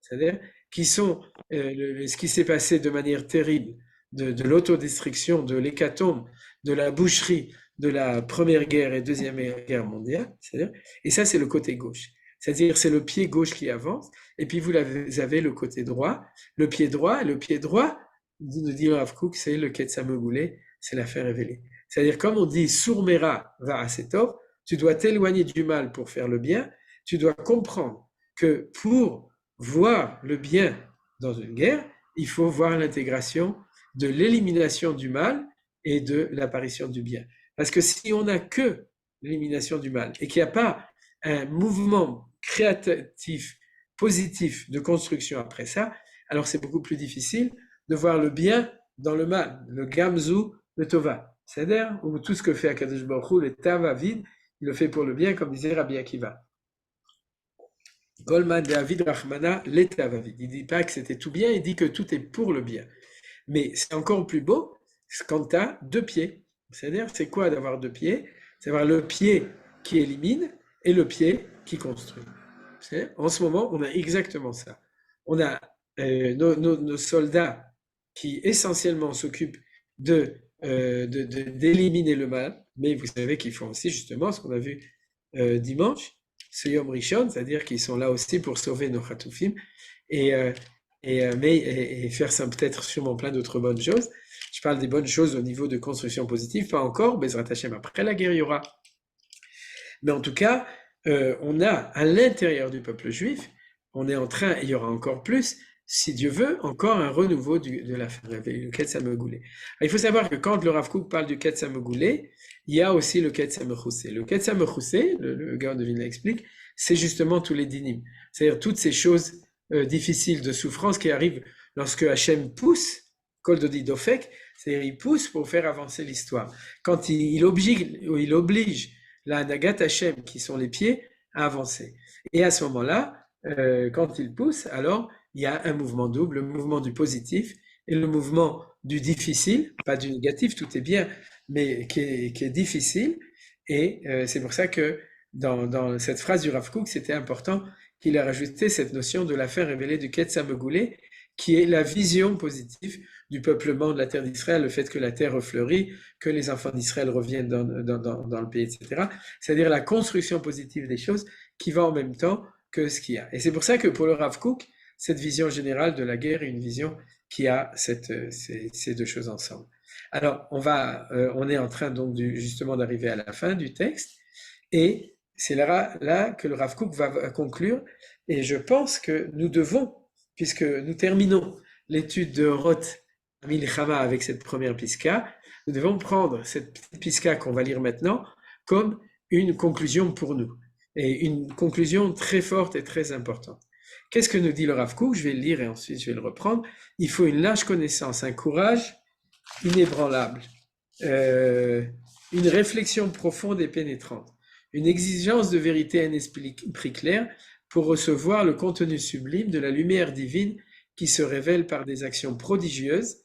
c'est-à-dire qui sont ce qui s'est passé de manière terrible, de l'autodestruction, de l'hécatombe, de la boucherie, de la Première Guerre et Deuxième Guerre mondiale, c'est-à-dire, et ça c'est le côté gauche. C'est-à-dire c'est le pied gauche qui avance, et puis vous avez le côté droit, le pied droit, nous dit Rav Kook, c'est le Ketsamegoulé, c'est la fin révélée. C'est-à-dire comme on dit Sourmera va à Setov, tu dois t'éloigner du mal pour faire le bien, tu dois comprendre que pour voir le bien dans une guerre, il faut voir l'intégration de l'élimination du mal et de l'apparition du bien. Parce que si on n'a que l'élimination du mal et qu'il n'y a pas un mouvement créatif, positif de construction après ça, alors c'est beaucoup plus difficile de voir le bien dans le mal, le gamzu, le tova. C'est-à-dire, où tout ce que fait Akadosh Baruch Hu, le tava vide, il le fait pour le bien, comme disait Rabbi Akiva. Goldman David Rahmana, le tava vide. Il ne dit pas que c'était tout bien, il dit que tout est pour le bien. Mais c'est encore plus beau quand tu as deux pieds. C'est-à-dire, c'est quoi d'avoir deux pieds? C'est avoir le pied qui élimine et le pied qui construit. En ce moment, on a exactement ça. On a nos soldats qui essentiellement s'occupent d'éliminer le mal, mais vous savez qu'ils font aussi justement ce qu'on a vu dimanche, ce Yom Rishon, c'est-à-dire qu'ils sont là aussi pour sauver nos Khatoufim et faire ça peut-être sûrement plein d'autres bonnes choses. Je parle des bonnes choses au niveau de construction positive, pas encore, Bezrat Hashem, après la guerre, il y aura. Mais en tout cas, on a à l'intérieur du peuple juif, on est en train, et il y aura encore plus, si Dieu veut, encore un renouveau de la fin, le Ketz Hamegoulé. Il faut savoir que quand le Rav Kook parle du Ketz Hamegoulé, il y a aussi le Ketz Hamechoussé. Le Ketz Hamechoussé, le Gaon de Vilna explique, c'est justement tous les dynim, c'est-à-dire toutes ces choses difficiles de souffrance qui arrivent lorsque Hachem pousse, Kol Dodi Dofek, c'est-à-dire il pousse pour faire avancer l'histoire. Quand il oblige la Nagat Hachem, qui sont les pieds, à avancer. Et à ce moment-là, quand il pousse, alors il y a un mouvement double, le mouvement du positif et le mouvement du difficile, pas du négatif, tout est bien, mais qui est difficile. Et c'est pour ça que dans cette phrase du Rav Kook, c'était important qu'il a rajouté cette notion de la fin révélée du Ketz Hamegoulé, qui est la vision positive du peuplement de la terre d'Israël, le fait que la terre refleurit, que les enfants d'Israël reviennent dans le pays, etc. C'est-à-dire la construction positive des choses qui va en même temps que ce qu'il y a. Et c'est pour ça que pour le Rav Kook, cette vision générale de la guerre est une vision qui a ces deux choses ensemble. Alors, on est en train donc justement d'arriver à la fin du texte, et c'est là que le Rav Kook va conclure, et je pense que nous devons, puisque nous terminons l'étude de Roth Milchama avec cette première piska, nous devons prendre cette petite piska qu'on va lire maintenant comme une conclusion pour nous, et une conclusion très forte et très importante. Qu'est-ce que nous dit le Rav Kook? Je vais le lire et ensuite je vais le reprendre. Il faut une large connaissance, un courage inébranlable, une réflexion profonde et pénétrante, une exigence de vérité et un esprit clair pour recevoir le contenu sublime de la lumière divine qui se révèle par des actions prodigieuses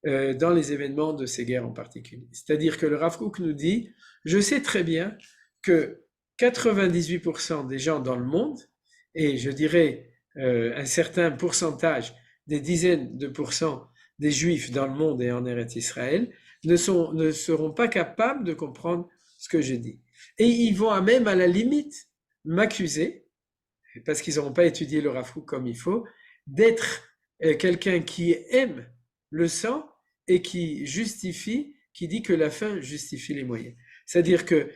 dans les événements de ces guerres en particulier. C'est-à-dire que le Rav Kook nous dit, je sais très bien que 98% des gens dans le monde, et je dirais un certain pourcentage, des dizaines de pourcents des Juifs dans le monde et en Eretz Israël, ne seront pas capables de comprendre ce que je dis. Et ils vont même à la limite m'accuser, parce qu'ils n'auront pas étudié le Rav Kook comme il faut, d'être quelqu'un qui aime le sang et qui dit que la fin justifie les moyens. C'est-à-dire que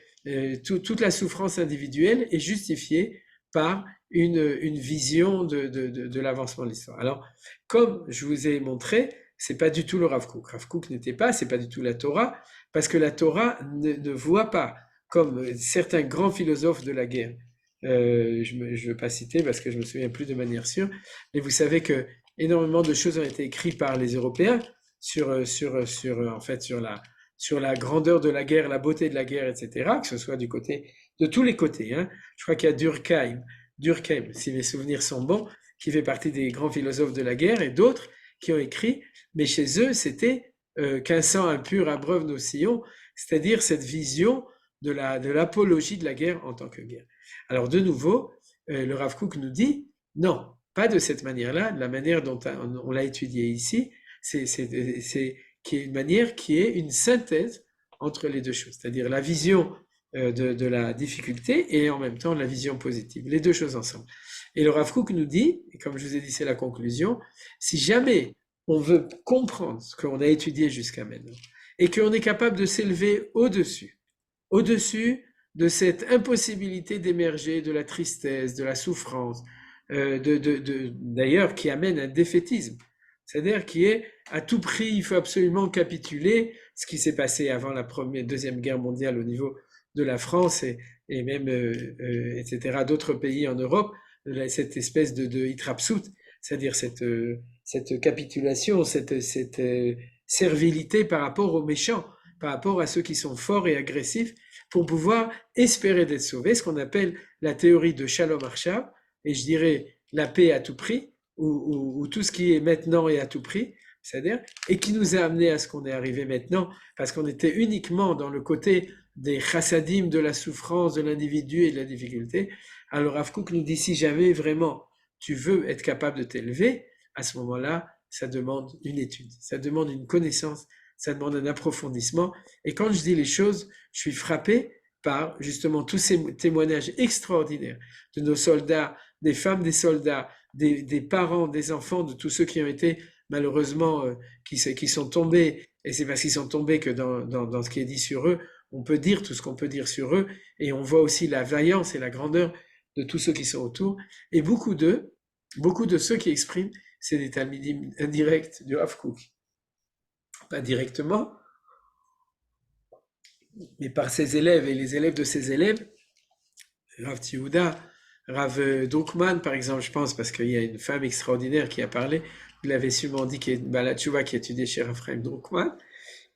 toute la souffrance individuelle est justifiée par une vision de l'avancement de l'histoire. Alors, comme je vous ai montré, c'est pas du tout le Rav Kook. Rav Kook c'est pas du tout la Torah, parce que la Torah ne voit pas, comme certains grands philosophes de la guerre, je ne veux pas citer parce que je me souviens plus de manière sûre, mais vous savez que énormément de choses ont été écrites par les Européens sur la grandeur de la guerre, la beauté de la guerre, etc., que ce soit de tous les côtés. Hein. Je crois qu'il y a Durkheim, si mes souvenirs sont bons, qui fait partie des grands philosophes de la guerre, et d'autres qui ont écrit, mais chez eux, c'était qu'un sang impur abreuve nos sillons, c'est-à-dire cette vision de l'apologie de la guerre en tant que guerre. Alors de nouveau, le Rav Kook nous dit, non, pas de cette manière-là, de la manière dont on l'a étudié ici, c'est qui est une manière qui est une synthèse entre les deux choses, c'est-à-dire la vision de la difficulté et en même temps la vision positive, les deux choses ensemble. Et le Rav Kook nous dit, et comme je vous ai dit, c'est la conclusion, si jamais on veut comprendre ce qu'on a étudié jusqu'à maintenant, et qu'on est capable de s'élever au-dessus de cette impossibilité d'émerger de la tristesse, de la souffrance, d'ailleurs qui amène un défaitisme, c'est-à-dire qui est à tout prix, il faut absolument capituler, ce qui s'est passé avant la Deuxième Guerre mondiale au niveau de la France et même, etc., d'autres pays en Europe, cette espèce de hitrapsout, c'est-à-dire cette capitulation, cette servilité par rapport aux méchants, par rapport à ceux qui sont forts et agressifs, pour pouvoir espérer d'être sauvés, ce qu'on appelle la théorie de Shalom Arshav, et je dirais la paix à tout prix, ou tout ce qui est maintenant et à tout prix, c'est-à-dire, et qui nous a amené à ce qu'on est arrivé maintenant, parce qu'on était uniquement dans le côté des chassadim, de la souffrance, de l'individu et de la difficulté. Alors Rav Kook nous dit, si jamais vraiment tu veux être capable de t'élever, à ce moment-là, ça demande une étude, ça demande une connaissance, ça demande un approfondissement. Et quand je dis les choses, je suis frappé par justement tous ces témoignages extraordinaires de nos soldats, des femmes des soldats, des parents, des enfants, de tous ceux qui ont été malheureusement, qui sont tombés et c'est parce qu'ils sont tombés que dans ce qui est dit sur eux, on peut dire tout ce qu'on peut dire sur eux, et on voit aussi la vaillance et la grandeur de tous ceux qui sont autour, et beaucoup de ceux qui expriment, c'est des talmidim indirects du Rav Kook. Pas directement, mais par ses élèves et les élèves de ses élèves, Rav Tiouda, Rav Druckmann, par exemple, je pense, parce qu'il y a une femme extraordinaire qui a parlé, vous l'avez sûrement dit, qui est Bala Tchouva, qui étudiait chez Rav Chaim Druckmann,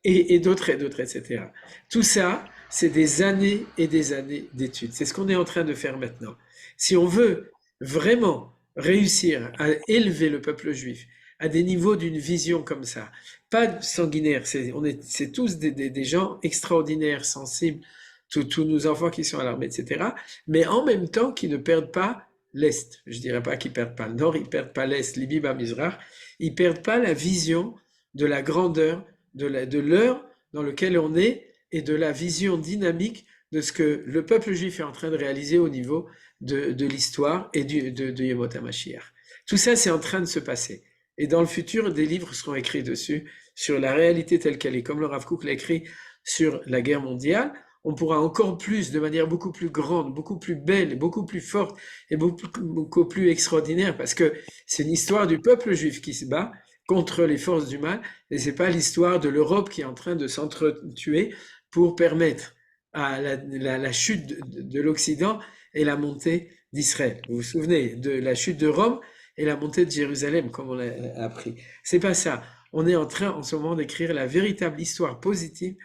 et d'autres, etc. Tout ça, c'est des années et des années d'études. C'est ce qu'on est en train de faire maintenant. Si on veut vraiment réussir à élever le peuple juif à des niveaux d'une vision comme ça, pas sanguinaire, c'est tous des gens extraordinaires, sensibles, tous nos enfants qui sont à l'armée, etc., mais en même temps qui ne perdent pas l'Est. Je dirais pas qu'ils perdent pas le Nord, ils perdent pas l'Est, Libi, Bamizrach, ils perdent pas la vision de la grandeur de l'heure dans lequel on est et de la vision dynamique de ce que le peuple juif est en train de réaliser au niveau de l'histoire et de Yemot HaMashiach. Tout ça, c'est en train de se passer. Et dans le futur, des livres seront écrits dessus, sur la réalité telle qu'elle est. Comme le Rav Kook l'a écrit sur la guerre mondiale, on pourra encore plus, de manière beaucoup plus grande, beaucoup plus belle, beaucoup plus forte et beaucoup plus extraordinaire, parce que c'est une histoire du peuple juif qui se bat contre les forces du mal, et c'est pas l'histoire de l'Europe qui est en train de s'entretuer pour permettre à la chute de l'Occident et la montée d'Israël. Vous vous souvenez de la chute de Rome et la montée de Jérusalem, comme on l'a appris. C'est pas ça. On est en train, en ce moment, d'écrire la véritable histoire positive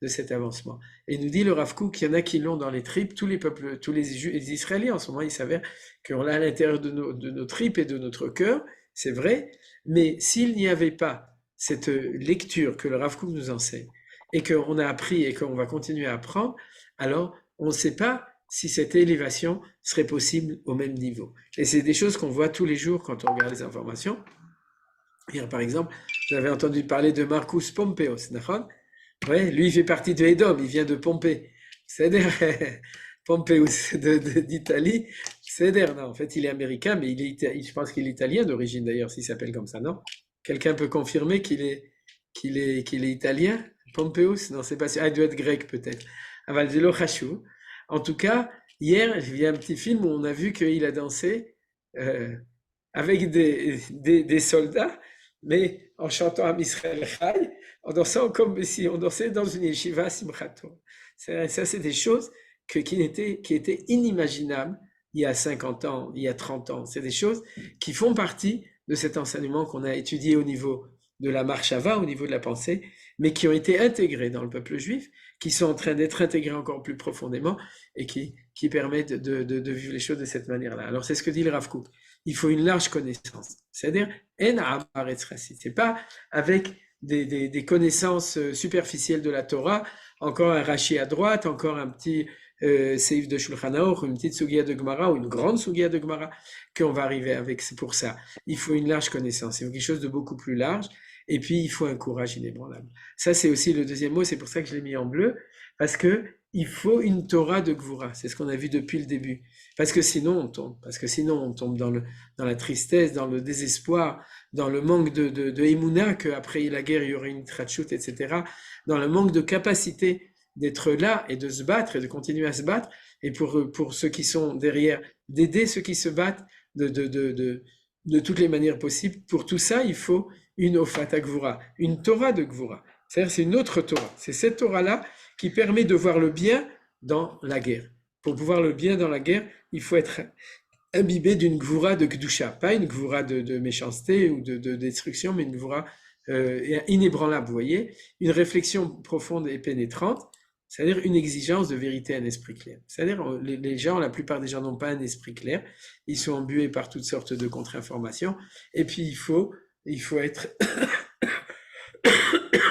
de cet avancement. Et nous dit le Rav Kook qu'il y en a qui l'ont dans les tripes, tous les peuples, les Israéliens, en ce moment, il s'avère qu'on l'a à l'intérieur de nos tripes et de notre cœur, c'est vrai, mais s'il n'y avait pas cette lecture que le Rav Kook nous enseigne, et qu'on a appris et qu'on va continuer à apprendre, alors on ne sait pas si cette élévation serait possible au même niveau. Et c'est des choses qu'on voit tous les jours quand on regarde les informations. Hier, par exemple, j'avais entendu parler de Marcus Pompeo, ouais, lui, il fait partie de Edom, il vient de Pompée. C'est-à-dire, Pompeo d'Italie, c'est-à-dire, non, en fait, il est américain, mais je pense qu'il est italien d'origine d'ailleurs, s'il s'appelle comme ça, non? Quelqu'un peut confirmer qu'il est italien? Pompéus? Non, c'est pas sûr. Ah, il doit être grec peut-être. Avalzelo Chachou. En tout cas, hier, j'ai vu un petit film où on a vu qu'il a dansé avec des soldats, mais en chantant Am Israël Chai, en dansant comme si on dansait dans une yeshiva Simchato. Ça, c'est des choses qui étaient inimaginables il y a 50 ans, il y a 30 ans. C'est des choses qui font partie de cet enseignement qu'on a étudié au niveau de la marshava, au niveau de la pensée, mais qui ont été intégrés dans le peuple juif, qui sont en train d'être intégrés encore plus profondément et qui permettent de vivre les choses de cette manière-là. Alors c'est ce que dit le Rav Kook. Il faut une large connaissance. C'est-à-dire, c'est pas avec des connaissances superficielles de la Torah, encore un Rashi à droite, encore un petit Seif de Shulchan Aruch, une petite Sugia de Gemara ou une grande Sugia de Gemara qu'on va arriver avec. C'est pour ça. Il faut une large connaissance. Il faut quelque chose de beaucoup plus large. Et puis, il faut un courage inébranlable. Ça, c'est aussi le deuxième mot. C'est pour ça que je l'ai mis en bleu. Parce que il faut une Torah de Gvura. C'est ce qu'on a vu depuis le début. Parce que sinon, on tombe. Parce que sinon, on tombe dans la tristesse, dans le désespoir, dans le manque de Emouna, qu'après la guerre, il y aurait une Tratchout, etc. Dans le manque de capacité d'être là et de se battre et de continuer à se battre. Et pour ceux qui sont derrière, d'aider ceux qui se battent de toutes les manières possibles. Pour tout ça, il faut une Ofata Gvura, une Torah de Gvura. C'est-à-dire, c'est une autre Torah. C'est cette Torah-là qui permet de voir le bien dans la guerre. Pour pouvoir le bien dans la guerre, il faut être imbibé d'une Gvura de Gdusha. Pas une Gvura de méchanceté ou de destruction, mais une Gvura inébranlable, vous voyez. Une réflexion profonde et pénétrante, c'est-à-dire une exigence de vérité, un esprit clair. C'est-à-dire, les gens, la plupart des gens n'ont pas un esprit clair. Ils sont embués par toutes sortes de contre-informations. Et puis, il faut être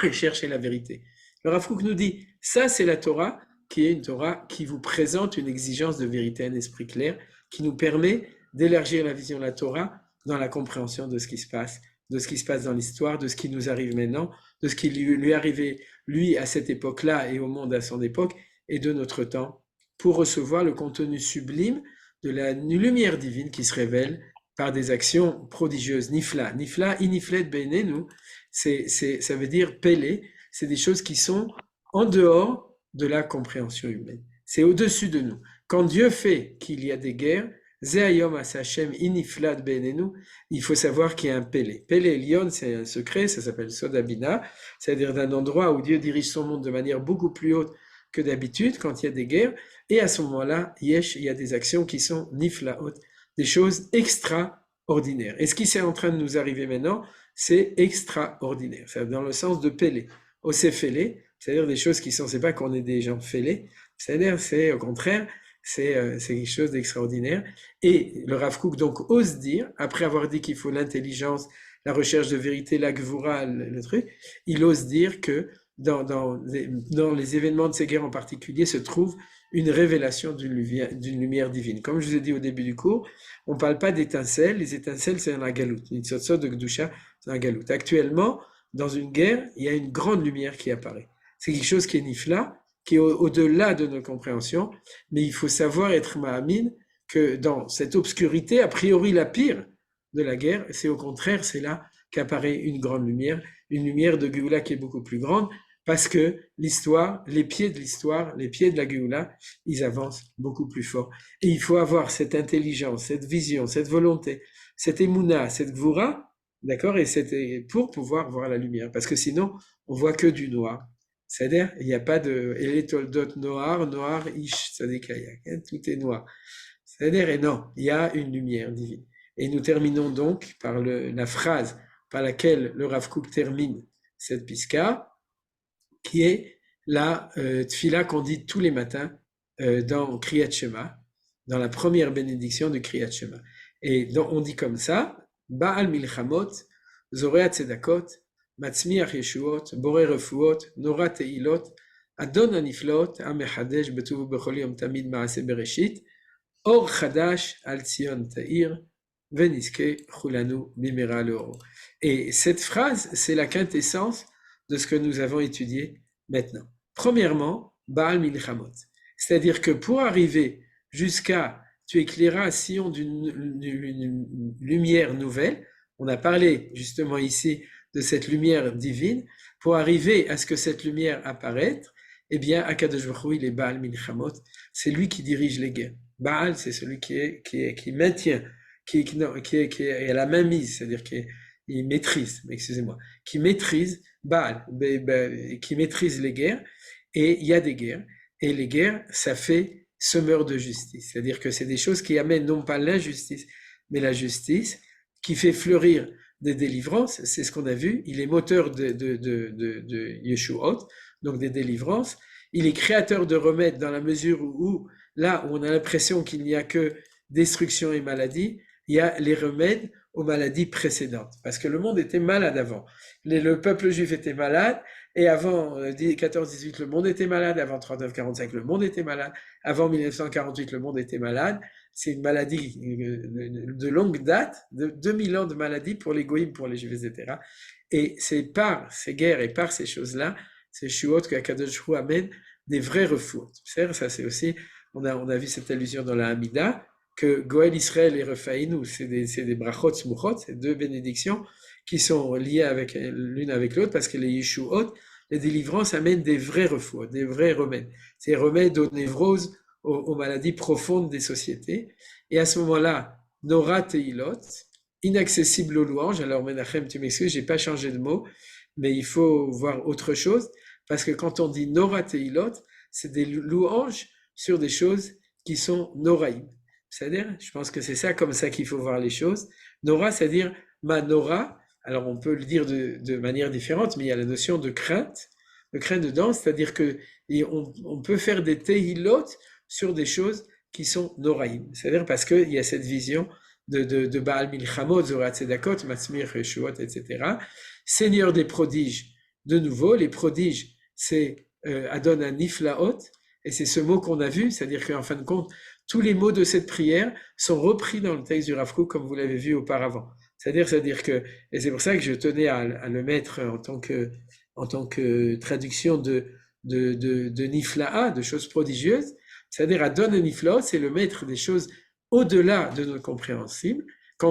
et chercher la vérité. Le Rav Kook nous dit, ça c'est la Torah, qui est une Torah qui vous présente une exigence de vérité, un esprit clair, qui nous permet d'élargir la vision de la Torah dans la compréhension de ce qui se passe dans l'histoire, de ce qui nous arrive maintenant, de ce qui lui arrivait, lui, à cette époque-là et au monde à son époque, et de notre temps, pour recevoir le contenu sublime de la lumière divine qui se révèle par des actions prodigieuses. Nifla, iniflet beinenu, ça veut dire pélé, c'est des choses qui sont en dehors de la compréhension humaine. C'est au-dessus de nous. Quand Dieu fait qu'il y a des guerres, Ze'ayom Hashem iniflat benenu, il faut savoir qu'il y a un Pélé. Pélé Elion, c'est un secret, ça s'appelle Sodabina, c'est-à-dire d'un endroit où Dieu dirige son monde de manière beaucoup plus haute que d'habitude quand il y a des guerres. Et à ce moment-là, il y a des actions qui sont niflaot, des choses extraordinaires. Et ce qui est en train de nous arriver maintenant, c'est extraordinaire. C'est dans le sens de Pélé. Océphélé, c'est-à-dire des choses qui sont, c'est pas qu'on est des gens fêlés, c'est-à-dire, c'est au contraire, c'est quelque chose d'extraordinaire. Et le Rav Kook donc ose dire, après avoir dit qu'il faut l'intelligence, la recherche de vérité, la gvura, le truc, il ose dire que dans les événements de ces guerres en particulier se trouve une révélation d'une lumière divine. Comme je vous ai dit au début du cours, on ne parle pas d'étincelles, les étincelles c'est un galoute, une sorte de Gdusha, c'est un galoute. Actuellement, dans une guerre, il y a une grande lumière qui apparaît. C'est quelque chose qui est nifla, qui est au-delà de nos compréhensions, mais il faut savoir être ma'amin que dans cette obscurité, a priori la pire de la guerre, c'est au contraire, c'est là qu'apparaît une grande lumière, une lumière de Géoula qui est beaucoup plus grande, parce que l'histoire, les pieds de la Géoula, ils avancent beaucoup plus fort. Et il faut avoir cette intelligence, cette vision, cette volonté, cette émouna, cette gvura, d'accord, et pour pouvoir voir la lumière, parce que sinon, on voit que du noir. C'est-à-dire, il n'y a pas de Eletoldot noir, ish, tzadikayak, tout est noir. C'est-à-dire, et non, il y a une lumière divine. Et nous terminons donc par la phrase par laquelle le Rav Kook termine cette piska, qui est la tfila qu'on dit tous les matins dans Kriyat Shema, dans la première bénédiction de Kriyat Shema. Et donc, on dit comme ça, Baal milchamot, zoreat tzedakot, Matzmiach Yeshuot, Boré Refuot, Nora Teilot, Adon Aniflot, Amechadesh Betuvu Bechol Yom Tamid Maaseh Bereshit, Or Chadash Al Tzion Ta'ir, Veniske Chulanu Bimera Leoro. Et cette phrase, c'est la quintessence de ce que nous avons étudié maintenant. Premièrement, Baal Milchamot. C'est-à-dire que pour arriver jusqu'à tu éclairas Sion d'une lumière nouvelle, on a parlé justement ici de cette lumière divine, pour arriver à ce que cette lumière apparaisse, eh bien, Akadosh Baruch Hu, il est Baal Milchamot, c'est lui qui dirige les guerres. Baal, c'est celui qui maintient, qui est à la mainmise, c'est-à-dire qui maîtrise, excusez-moi, qui maîtrise Baal, qui maîtrise les guerres, et il y a des guerres, et les guerres, ça fait semeur de justice, c'est-à-dire que c'est des choses qui amènent non pas l'injustice, mais la justice, qui fait fleurir des délivrances, c'est ce qu'on a vu, il est moteur de Yeshuot, donc des délivrances, il est créateur de remèdes dans la mesure où là où on a l'impression qu'il n'y a que destruction et maladie, il y a les remèdes aux maladies précédentes, parce que le monde était malade avant, le peuple juif était malade, et avant 14-18 le monde était malade, avant 39-45 le monde était malade, avant 1948 le monde était malade. C'est une maladie de longue date, de 2000 ans de maladie pour les goïms, pour les juifs, etc. Et c'est par ces guerres et par ces choses-là, ces shuot que Akadosh Hu amène des vrais refouts. Ça c'est aussi, on a vu cette allusion dans la Hamida, que Goël Israël et Refaïnou, c'est des brachot smuchot, c'est deux bénédictions qui sont liées l'une avec l'autre, parce que les yeshuot, les délivrances amènent des vrais refouts, des vrais remèdes. C'est remèdes aux névroses, aux maladies profondes des sociétés. Et à ce moment-là, Nora Teilot, inaccessible aux louanges. Alors Menachem, tu m'excuses, j'ai pas changé de mot, mais il faut voir autre chose, parce que quand on dit Nora Teilot, c'est des louanges sur des choses qui sont Noraïm. C'est-à-dire, je pense que c'est ça comme ça qu'il faut voir les choses. Nora, c'est-à-dire ma Nora. Alors on peut le dire de manière différente, mais il y a la notion de crainte dedans, c'est-à-dire que on peut faire des Tehilot sur des choses qui sont Noraïm. C'est-à-dire parce qu'il y a cette vision de Baal Milchamot, Zorat Tzedakot, Matzmir, Yeshuot, etc. Seigneur des prodiges. De nouveau, les prodiges, c'est Adon Aniflaot, et c'est ce mot qu'on a vu, c'est-à-dire qu'en fin de compte, tous les mots de cette prière sont repris dans le texte du Rav Kook, comme vous l'avez vu auparavant. C'est-à-dire que, et c'est pour ça que je tenais à le mettre en tant que traduction de Nifla'a, de choses prodigieuses. C'est-à-dire Adon Niflaot, c'est le maître des choses au-delà de notre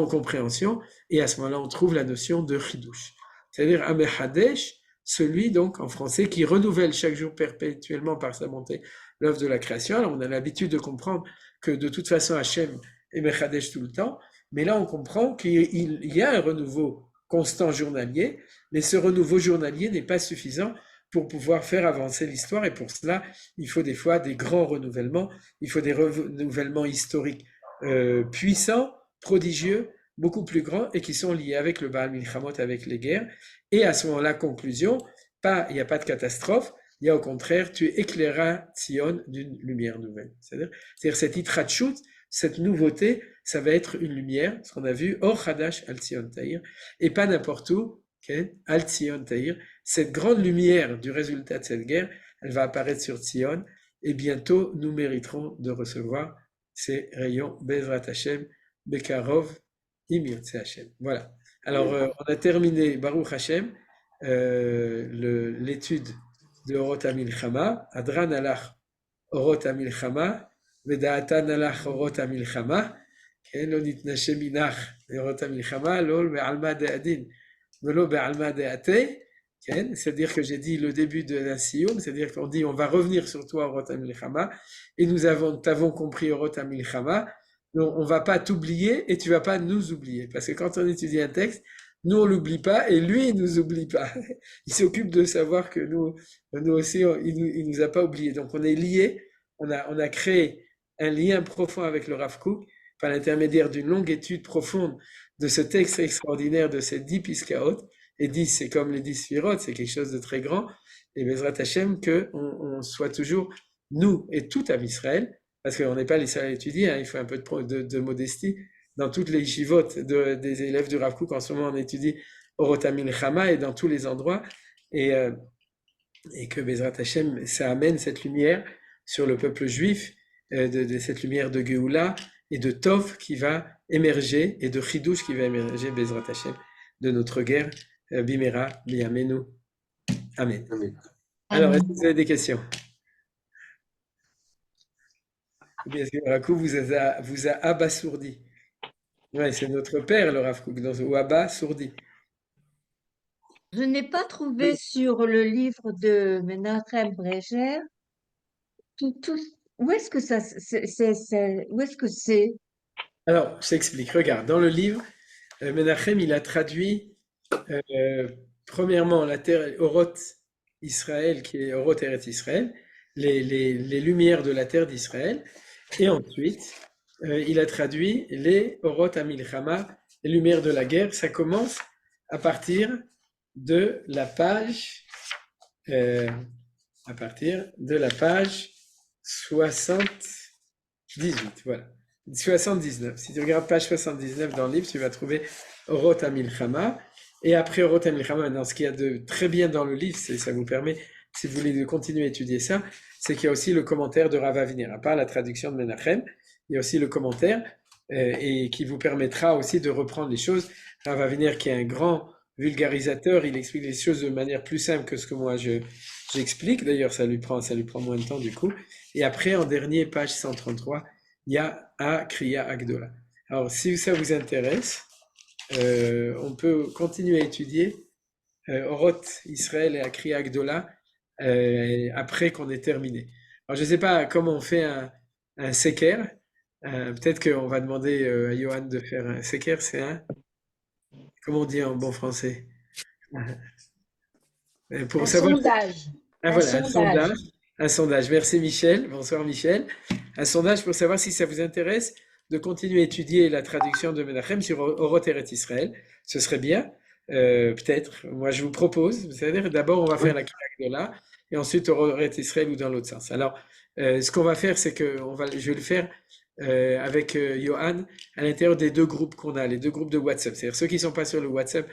compréhension, et à ce moment-là, on trouve la notion de Chidush. C'est-à-dire Amechadesh, celui donc en français qui renouvelle chaque jour perpétuellement par sa bonté l'œuvre de la création. Alors on a l'habitude de comprendre que de toute façon Hachem est Mechadesh tout le temps, mais là on comprend qu'il y a un renouveau constant journalier, mais ce renouveau journalier n'est pas suffisant pour pouvoir faire avancer l'histoire, et pour cela il faut des fois des grands renouvellements, il faut des renouvellements historiques puissants, prodigieux, beaucoup plus grands, et qui sont liés avec le Baal Milchamot, avec les guerres. Et à ce moment-là, conclusion, il n'y a pas de catastrophe, il y a au contraire, tu éclairas Tzion d'une lumière nouvelle. C'est-à-dire cette Itrachut, cette nouveauté, ça va être une lumière, ce qu'on a vu, Or Hadash al Tzion Taïr, et pas n'importe où, okay, al Tzion Taïr. Cette grande lumière du résultat de cette guerre, elle va apparaître sur Tzion, et bientôt nous mériterons de recevoir ces rayons Bezrat Hashem, Bekarov, Im Hashem. Voilà. Alors, on a terminé Baruch Hashem, l'étude de Orot HaMilchama, Adran alach Orot HaMilchama, Veda'atan alach Orot HaMilchama, לא נתנשא מנח אורות המלחמה, לא בעלמא דאדין ולא בעלמא דאתה, c'est-à-dire que j'ai dit le début de la Siyum, c'est-à-dire qu'on dit on va revenir sur toi Orot HaMilchama, et nous t'avons compris Orot HaMilchama, on va pas t'oublier et tu vas pas nous oublier, parce que quand on étudie un texte, nous on l'oublie pas et lui il nous oublie pas. Il s'occupe de savoir que nous aussi il nous a pas oubliés. Donc on est liés, on a créé un lien profond avec le Rav Kook par l'intermédiaire d'une longue étude profonde de ce texte extraordinaire de ces 10 Piskaot. Et 10, c'est comme les 10 Sphirot, c'est quelque chose de très grand. Et Bezrat Hashem, qu'on soit toujours, nous et tout Am Israël, parce qu'on n'est pas les seuls à étudier, il faut un peu de modestie. Dans toutes les yeshivot des élèves du Rav Kook, en ce moment, on étudie Orot HaMilchama et dans tous les endroits. Et que Bezrat Hashem, ça amène cette lumière sur le peuple juif, de cette lumière de Geoula et de Tov qui va émerger, et de Chidouche qui va émerger, Bezrat Hashem, de notre guerre. Bimera, Biyamenu. Amen. Amen. Alors, est-ce que vous avez des questions? Bien sûr, Rav Kook vous a abasourdi. Ouais, c'est notre père, le Rav Kook, ou abasourdi. Je n'ai pas trouvé sur le livre de Menachem Breger où est-ce que où est-ce que c'est? Alors, je t'explique. Regarde, dans le livre, Menachem, il a traduit premièrement la terre, Oroth Israël, qui est Oroth Eretz Israël, les lumières de la terre d'Israël, et ensuite, il a traduit les Oroth HaMilchama, les lumières de la guerre. Ça commence à partir de la page 78, voilà. 79. Si tu regardes page 79 dans le livre, tu vas trouver Oroth HaMilchama. Et après Oroth HaMilchama, maintenant, ce qu'il y a de très bien dans le livre, ça vous permet, si vous voulez continuer à étudier ça, c'est qu'il y a aussi le commentaire de Rav Aviner. À part la traduction de Menachem, il y a aussi le commentaire, et qui vous permettra aussi de reprendre les choses. Rav Aviner, qui est un grand vulgarisateur, il explique les choses de manière plus simple que ce que moi j'explique. D'ailleurs, ça lui prend moins de temps du coup. Et après, en dernier, page 133, il y a A Kriya Agdola. Alors, si ça vous intéresse, on peut continuer à étudier Oroth Israël et Kriya Agdola après qu'on ait terminé. Alors, je ne sais pas comment on fait un seker. Peut-être qu'on va demander à Johan de faire un seker, c'est un... Comment on dit en bon français? Pour savoir... Sondage. Ah, voilà, un sondage. Merci Michel. Bonsoir Michel. Un sondage pour savoir si ça vous intéresse de continuer à étudier la traduction de Menachem sur Oroth Eretz Israël. Ce serait bien. Peut-être. Moi, je vous propose. C'est-à-dire, d'abord, on va faire la Kriya et ensuite Oroth Eretz Israël ou dans l'autre sens. Alors, ce qu'on va faire, c'est que je vais le faire avec Johan à l'intérieur des deux groupes qu'on a, les deux groupes de WhatsApp. C'est-à-dire ceux qui ne sont pas sur le WhatsApp,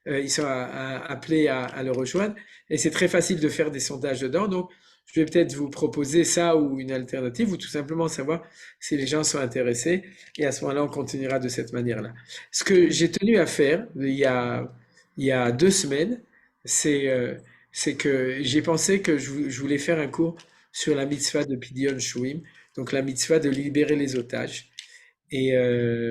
ils sont appelés à le rejoindre. Et c'est très facile de faire des sondages dedans. Donc, je vais peut-être vous proposer ça ou une alternative, ou tout simplement savoir si les gens sont intéressés. Et à ce moment-là, on continuera de cette manière-là. Ce que j'ai tenu à faire il y a 2 semaines, c'est que j'ai pensé que je voulais faire un cours sur la mitzvah de Pidyon Shuim, donc la mitzvah de libérer les otages. Et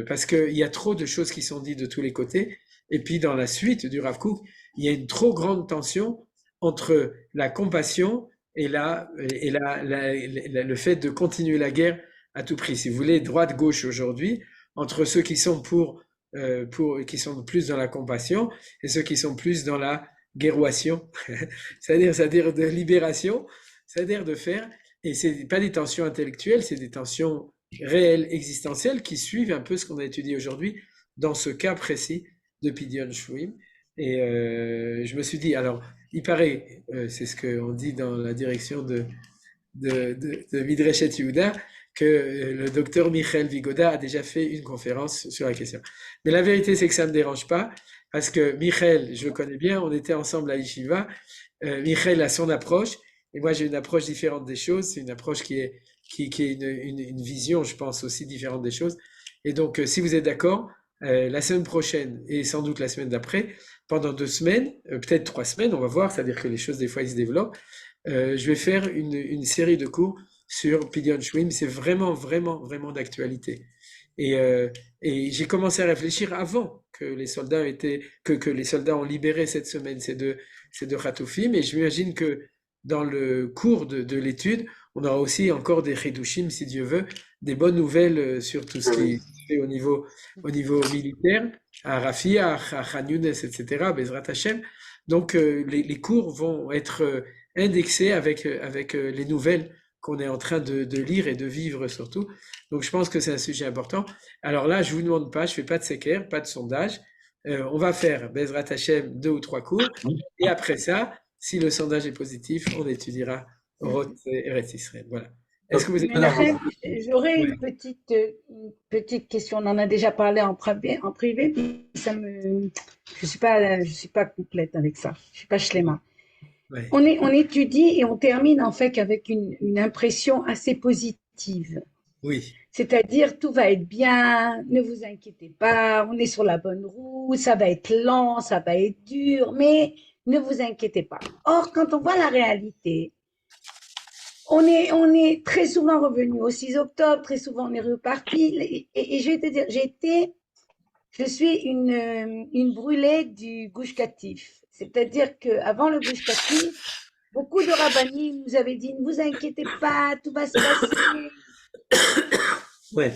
parce qu'il y a trop de choses qui sont dites de tous les côtés. Et puis dans la suite du Rav Kook, il y a une trop grande tension entre la compassion et le fait de continuer la guerre à tout prix. Si vous voulez, droite-gauche aujourd'hui, entre ceux qui sont qui sont plus dans la compassion et ceux qui sont plus dans la guerroation, c'est-à-dire de libération, c'est-à-dire de faire, et c'est pas des tensions intellectuelles, c'est des tensions réelles, existentielles, qui suivent un peu ce qu'on a étudié aujourd'hui dans ce cas précis de Pidyon Shvuim. Et je me suis dit, alors, il paraît, c'est ce qu'on dit dans la direction de Midreshet Yehuda, que le docteur Michael Vigoda a déjà fait une conférence sur la question. Mais la vérité, c'est que ça ne me dérange pas, parce que Michael, je le connais bien, on était ensemble à Yeshiva, Michael a son approche, et moi j'ai une approche différente des choses, c'est une approche qui est une vision, je pense, aussi différente des choses. Et donc, si vous êtes d'accord, la semaine prochaine et sans doute la semaine d'après, pendant 2 semaines, peut-être 3 semaines, on va voir, c'est-à-dire que les choses des fois ils se développent, je vais faire une série de cours sur Pidyon Shvuim, c'est vraiment d'actualité. Et j'ai commencé à réfléchir avant que les soldats ont libéré cette semaine ces deux Khatoufim, et je m'imagine que dans le cours de l'étude, on aura aussi encore des Chidushim, si Dieu veut, des bonnes nouvelles sur tout ce qui se fait au niveau militaire, à Rafia, à Khan Younes, etc., Bezrat Hashem. Donc, les cours vont être indexés avec les nouvelles qu'on est en train de lire et de vivre surtout. Donc, je pense que c'est un sujet important. Alors là, je vous demande pas, je fais pas de séquer, pas de sondage. On va faire Bezrat Hashem 2 ou 3 cours. Et après ça, si le sondage est positif, on étudiera Roth et Eretz Israël. Voilà. Est-ce que vous êtes Menachem, j'aurais Ouais. une petite question. On en a déjà parlé en privé, mais je suis pas complète avec ça. Je suis pas shlema. Ouais. On étudie et on termine en fait avec une impression assez positive. Oui. C'est-à-dire, tout va être bien, ne vous inquiétez pas, on est sur la bonne route, ça va être lent, ça va être dur, mais ne vous inquiétez pas. Or, quand on voit la réalité, on est très souvent revenu au 6 octobre, très souvent on est reparti. Et je vais te dire, je suis une brûlée du Gush Katif. C'est-à-dire qu'avant le Gush Katif, beaucoup de rabbinim nous avaient dit, ne vous inquiétez pas, tout va se passer. Ouais.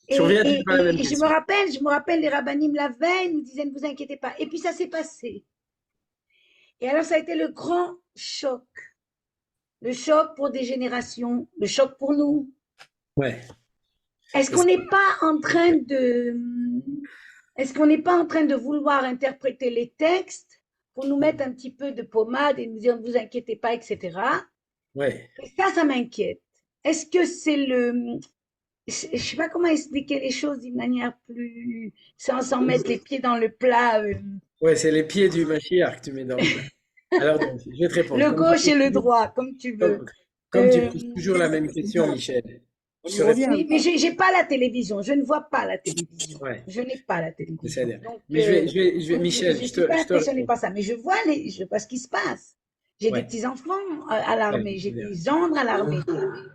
Je reviens toujours à la même Et je question. me rappelle, les rabbinim la veille nous disaient, ne vous inquiétez pas. Et puis ça s'est passé. Et alors ça a été le grand choc. Le choc pour des générations, le choc pour nous. Ouais. Est-ce qu'on n'est pas en train de vouloir interpréter les textes pour nous mettre un petit peu de pommade et nous dire ne vous inquiétez pas, etc. Ouais. Et ça m'inquiète. Est-ce que c'est je ne sais pas comment expliquer les choses d'une manière plus, sans mettre les pieds dans le plat. Ouais, c'est les pieds du Mashiach que tu mets dans le plat. Alors, donc, je vais te répondre. Le gauche et le droit, comme tu veux. Comme tu poses toujours la même question, Michel. On Je y te revient. Oui, mais j'ai pas la télévision. Je ne vois pas la télévision. Ouais. Je n'ai pas la télévision. C'est-à-dire. Donc, Mais je vais, Michel, je je suis pas te impressionnée réponds. par ça. Mais je vois ce qui se passe. J'ai Ouais. des petits-enfants à l'armée. Ouais, J'ai c'est bien. des gendres à l'armée.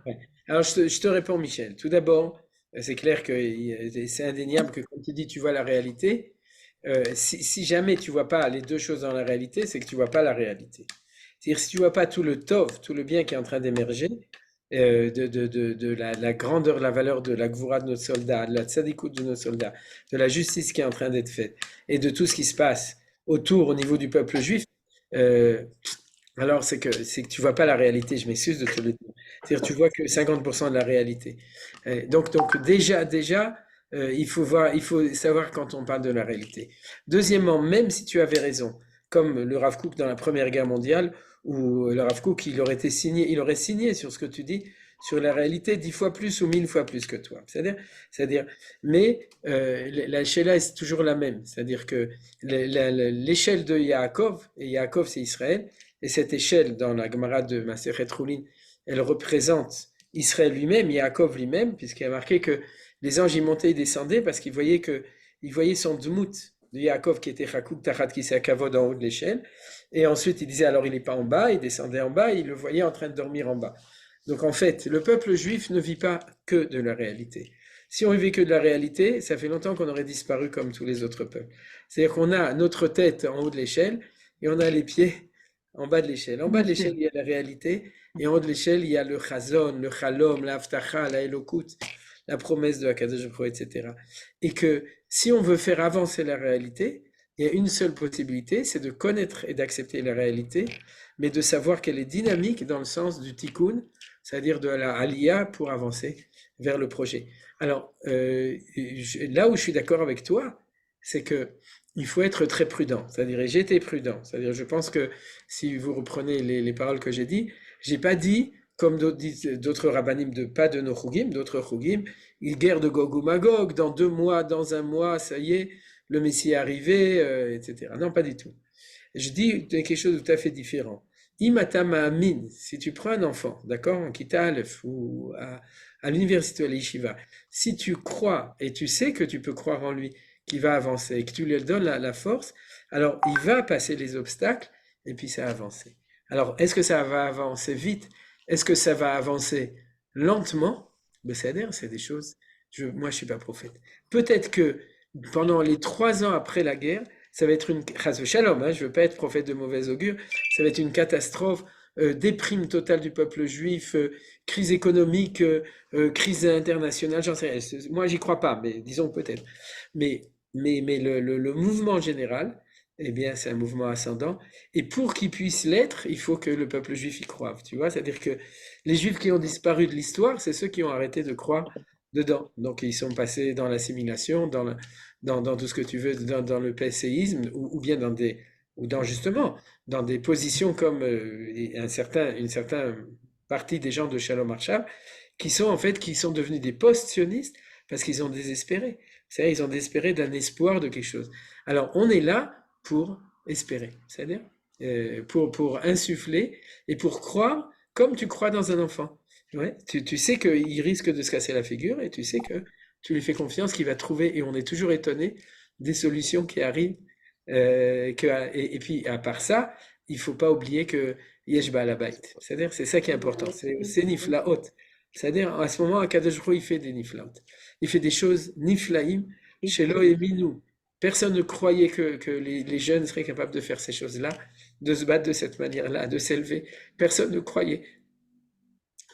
Ouais. Alors, je te réponds, Michel. Tout d'abord, c'est clair que c'est indéniable que quand tu dis tu vois la réalité, si jamais tu vois pas les deux choses dans la réalité, c'est que tu vois pas la réalité. C'est-à-dire si tu vois pas tout le tov, tout le bien qui est en train d'émerger, de la grandeur, la valeur de la gvoura de notre soldat, de la tzadikout de nos soldats, de la justice qui est en train d'être faite, et de tout ce qui se passe autour au niveau du peuple juif, alors c'est que tu vois pas la réalité, je m'excuse de te le dire. C'est-à-dire tu vois que 50% de la réalité. Donc déjà, il faut savoir quand on parle de la réalité. Deuxièmement, même si tu avais raison, comme le Rav Kook dans la Première Guerre mondiale, où le Rav Kook il aurait signé sur ce que tu dis, sur la réalité 10 fois plus ou 1000 fois plus que toi. C'est-à-dire, mais la Sheila est toujours la même. C'est-à-dire que l'échelle de Yaakov, et Yaakov c'est Israël, et cette échelle dans la Gemara de Masechet Choulin, elle représente Israël lui-même, Yaakov lui-même, puisqu'il y a marqué que les anges y montaient et descendaient parce qu'ils voyaient son dmout de Yaakov qui était Chakouk Tachat Kisei Kavod en haut de l'échelle. Et ensuite, il disait alors il n'est pas en bas, il descendait en bas, il le voyait en train de dormir en bas. Donc en fait, le peuple juif ne vit pas que de la réalité. Si on vivait que de la réalité, ça fait longtemps qu'on aurait disparu comme tous les autres peuples. C'est-à-dire qu'on a notre tête en haut de l'échelle et on a les pieds En bas de l'échelle. En bas de l'échelle, il y a la réalité, et en haut de l'échelle, il y a le chazon, le chalom, la haftacha, la elokut, la promesse de Akadosh Baruch Hu, etc. Et que si on veut faire avancer la réalité, il y a une seule possibilité, c'est de connaître et d'accepter la réalité, mais de savoir qu'elle est dynamique dans le sens du tikkun, c'est-à-dire de la aliyah pour avancer vers le projet. Alors, là où je suis d'accord avec toi, c'est que il faut être très prudent. C'est-à-dire, et j'ai été prudent. C'est-à-dire, je pense que si vous reprenez les paroles que j'ai pas dit, comme disent d'autres rabbanim, pas de nos chugim, d'autres chugim, il guerre de Gog ou Magog, dans 2 mois, dans 1 mois, ça y est, le Messie est arrivé, etc. Non, pas du tout. Je dis quelque chose de tout à fait différent. Imata ma'amin, si tu prends un enfant, d'accord, en Kita Aleph ou à l'université ou à l'Yeshiva, si tu crois et tu sais que tu peux croire en lui, qu'il va avancer et que tu lui donnes la force, alors il va passer les obstacles et puis ça va avancer. Alors, est-ce que ça va avancer vite? Est-ce que ça va avancer lentement? C'est des choses. Moi, je suis pas prophète. Peut-être que pendant les 3 ans après la guerre, ça va être une chas v'shalom, hein, je veux pas être prophète de mauvais augure, ça va être une catastrophe, déprime totale du peuple juif, crise économique, crise internationale, j'en sais rien. Moi, j'y crois pas, mais disons peut-être. Mais le mouvement général, eh bien, c'est un mouvement ascendant. Et pour qu'il puisse l'être, il faut que le peuple juif y croive. Tu vois, c'est-à-dire que les juifs qui ont disparu de l'histoire, c'est ceux qui ont arrêté de croire dedans. Donc, ils sont passés dans l'assimilation, dans tout ce que tu veux, dans le passéisme, ou bien justement, dans des positions comme une certaine partie des gens de Shalom Arshab, qui sont devenus des post-sionistes parce qu'ils ont désespéré. C'est-à-dire, ils ont désespéré d'un espoir de quelque chose. Alors, on est là pour espérer, c'est-à-dire pour insuffler et pour croire comme tu crois dans un enfant. Ouais, tu sais qu'il risque de se casser la figure et tu sais que tu lui fais confiance qu'il va trouver, et on est toujours étonné des solutions qui arrivent. Et puis, à part ça, il faut pas oublier que Yesh Ba'al c'est-à-dire, c'est ça qui est important, c'est Niflaot. C'est-à-dire, à ce moment, Akadosh Baruch Hu, il fait des Niflaot. Il fait des choses Niflaim, Shelo et Minou. Personne ne croyait que les jeunes seraient capables de faire ces choses-là, de se battre de cette manière-là, de s'élever. Personne ne croyait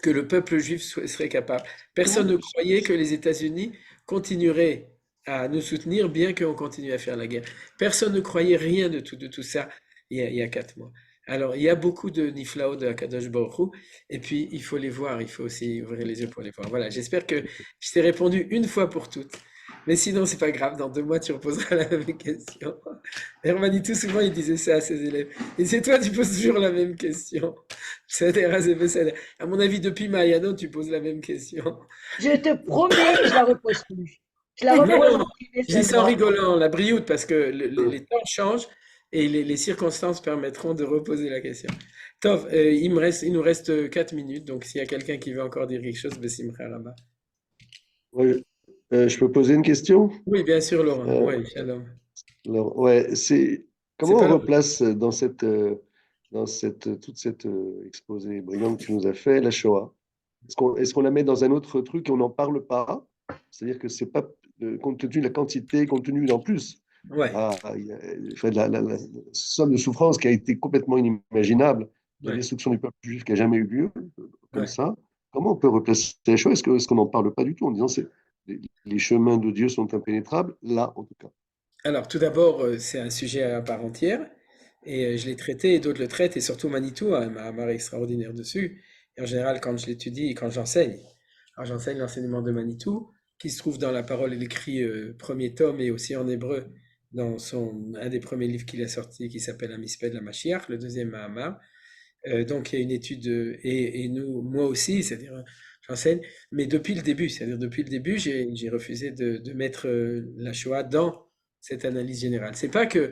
que le peuple juif serait capable. Personne ne croyait que les États-Unis continueraient à nous soutenir, bien qu'on continue à faire la guerre. Personne ne croyait rien de tout ça il y a 4 mois. Alors, il y a beaucoup de niflaot de Akadosh Baruch Hu, et puis il faut les voir, il faut aussi ouvrir les yeux pour les voir. Voilà, j'espère que je t'ai répondu une fois pour toutes. Mais sinon, c'est pas grave, dans 2 mois, tu reposeras la même question. Hermanitou, souvent, il disait ça à ses élèves. Et c'est toi, tu poses toujours la même question. À mon avis, depuis Mahayano, tu poses la même question. Je te promets que je la repose plus. Je la repose Non, en privé je dis ça en seulement. rigolant, la brioute, parce que les temps changent et les circonstances permettront de reposer la question. Tov, il nous reste 4 minutes, donc s'il y a quelqu'un qui veut encore dire quelque chose, Bessimcha Rabba. Ouais, je peux poser une question? Oui, bien sûr, Laurent. Euh, Oui, shalom. alors, ouais, C'est comment pas on Laurent. replace toute cette exposé brillant que tu nous as fait, la Shoah? Est-ce qu'on la met dans un autre truc et on n'en parle pas? C'est-à-dire que c'est pas, compte tenu de la quantité, compte tenu en plus, Ouais, il y a, enfin, la somme de souffrance qui a été complètement inimaginable, la ouais, destruction du peuple juif qui n'a jamais eu lieu, comme ouais. ça. Comment on peut replacer la Shoah? Est-ce qu'on n'en parle pas du tout en disant que les chemins de Dieu sont impénétrables, là en tout cas? Alors, tout d'abord, c'est un sujet à part entière, et je l'ai traité, et d'autres le traitent, et surtout Manitou a un marre extraordinaire dessus. Et en général, quand je l'étudie et quand j'enseigne, alors j'enseigne l'enseignement de Manitou, qui se trouve dans la parole et l'écrit premier tome, et aussi en hébreu, dans un des premiers livres qu'il a sorti, qui s'appelle Amisped la Mashiach, le deuxième Mahamar. Donc il y a une étude, et moi aussi, c'est-à-dire j'enseigne, mais depuis le début, c'est-à-dire depuis le début, j'ai refusé de mettre la Shoah dans cette analyse générale. C'est pas que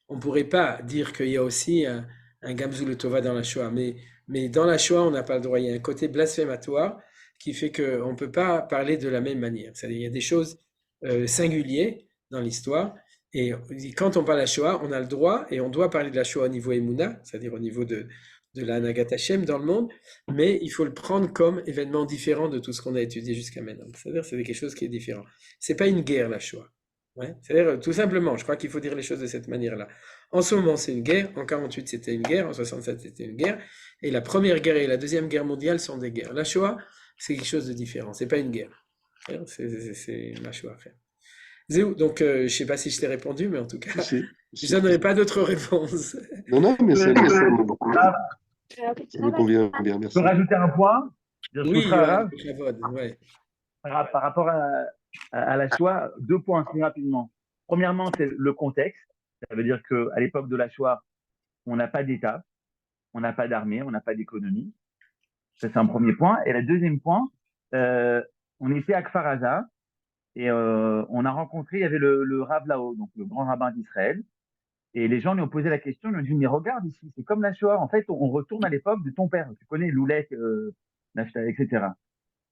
on pourrait pas dire qu'il y a aussi un Gamzu le Tova dans la Shoah, mais dans la Shoah, on n'a pas le droit. Il y a un côté blasphématoire qui fait qu'on ne peut pas parler de la même manière. C'est-à-dire il y a des choses singulières dans l'histoire, et quand on parle de la Shoah, on a le droit et on doit parler de la Shoah au niveau Emouna, c'est-à-dire au niveau de la Nagat Hashem dans le monde, mais il faut le prendre comme événement différent de tout ce qu'on a étudié jusqu'à maintenant. C'est-à-dire c'est quelque chose qui est différent. C'est pas une guerre, la Shoah. Ouais. C'est-à-dire, tout simplement, je crois qu'il faut dire les choses de cette manière-là. En ce moment, c'est une guerre. En 48, c'était une guerre. En 67, c'était une guerre. Et la première guerre et la deuxième guerre mondiale sont des guerres. La Shoah, c'est quelque chose de différent. C'est pas une guerre. C'est la Shoah, frère. Zéou, donc, je sais pas si je t'ai répondu, mais en tout cas, Si, je si. donnerai pas d'autres réponses. Non, mais ça Ah, me convient bien, je merci. peux rajouter un point, je Oui, souhaiterais, Johan, Rav, Kavod, ouais. par rapport à la Shoah, 2 points très rapidement. Premièrement, c'est le contexte. Ça veut dire qu'à l'époque de la Shoah, on n'a pas d'État, on n'a pas d'armée, on n'a pas d'économie. Ça, c'est un premier point. Et le deuxième point, euh, on était à Kfar Aza et on a rencontré, il y avait le Rav là-haut, donc le grand rabbin d'Israël. Et les gens lui ont posé la question, ils lui ont dit, mais regarde ici, c'est comme la Shoah. En fait, on retourne à l'époque de ton père. Tu connais Loulek, Naftali, etc.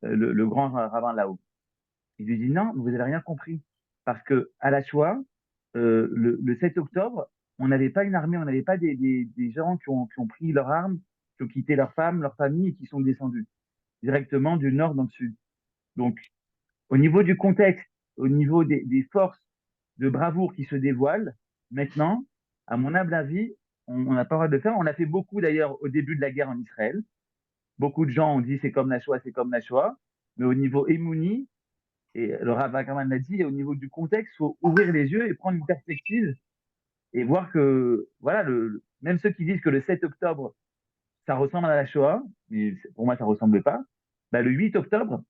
Le grand rabbin là-haut. Il lui dit, non, vous n'avez rien compris. Parce que à la Shoah, le 7 octobre, on n'avait pas une armée, on n'avait pas des gens qui ont pris leurs armes, qui ont quitté leurs femmes, leurs familles et qui sont descendus directement du nord dans le sud. Donc, au niveau du contexte, au niveau des forces de bravoure qui se dévoilent, maintenant, à mon humble avis, on n'a pas le droit de le faire. On a fait beaucoup d'ailleurs au début de la guerre en Israël. Beaucoup de gens ont dit c'est comme la Shoah, c'est comme la Shoah. Mais au niveau Emouni, et le Rav Ackerman l'a dit, au niveau du contexte, il faut ouvrir les yeux et prendre une perspective et voir que, voilà, même ceux qui disent que le 7 octobre, ça ressemble à la Shoah, mais pour moi, ça ne ressemble pas. Bah, le 8 octobre,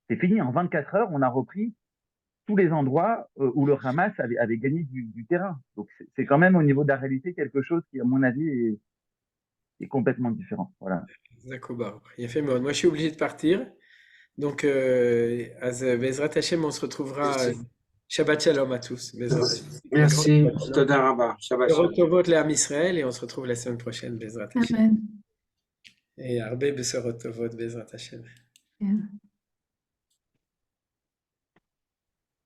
c'est fini. En 24 heures, on a repris tous les endroits où le Hamas avait gagné du terrain. Donc, c'est quand même au niveau de la réalité quelque chose qui, à mon avis, est complètement différent. Voilà. Zakoba. Il a fait moi, je suis obligé de partir. Donc, Bezrat Hashem, on se retrouvera. Shabbat Shalom à tous. Bezrat Hashem. Merci. Toda Rabba. Shabbat Shalom. Retovot le Ham Israël et on se retrouve la semaine prochaine, Bezrat Hashem. Amen. Et Arbe Besorot Tovot, Bezrat Hashem. Yeah.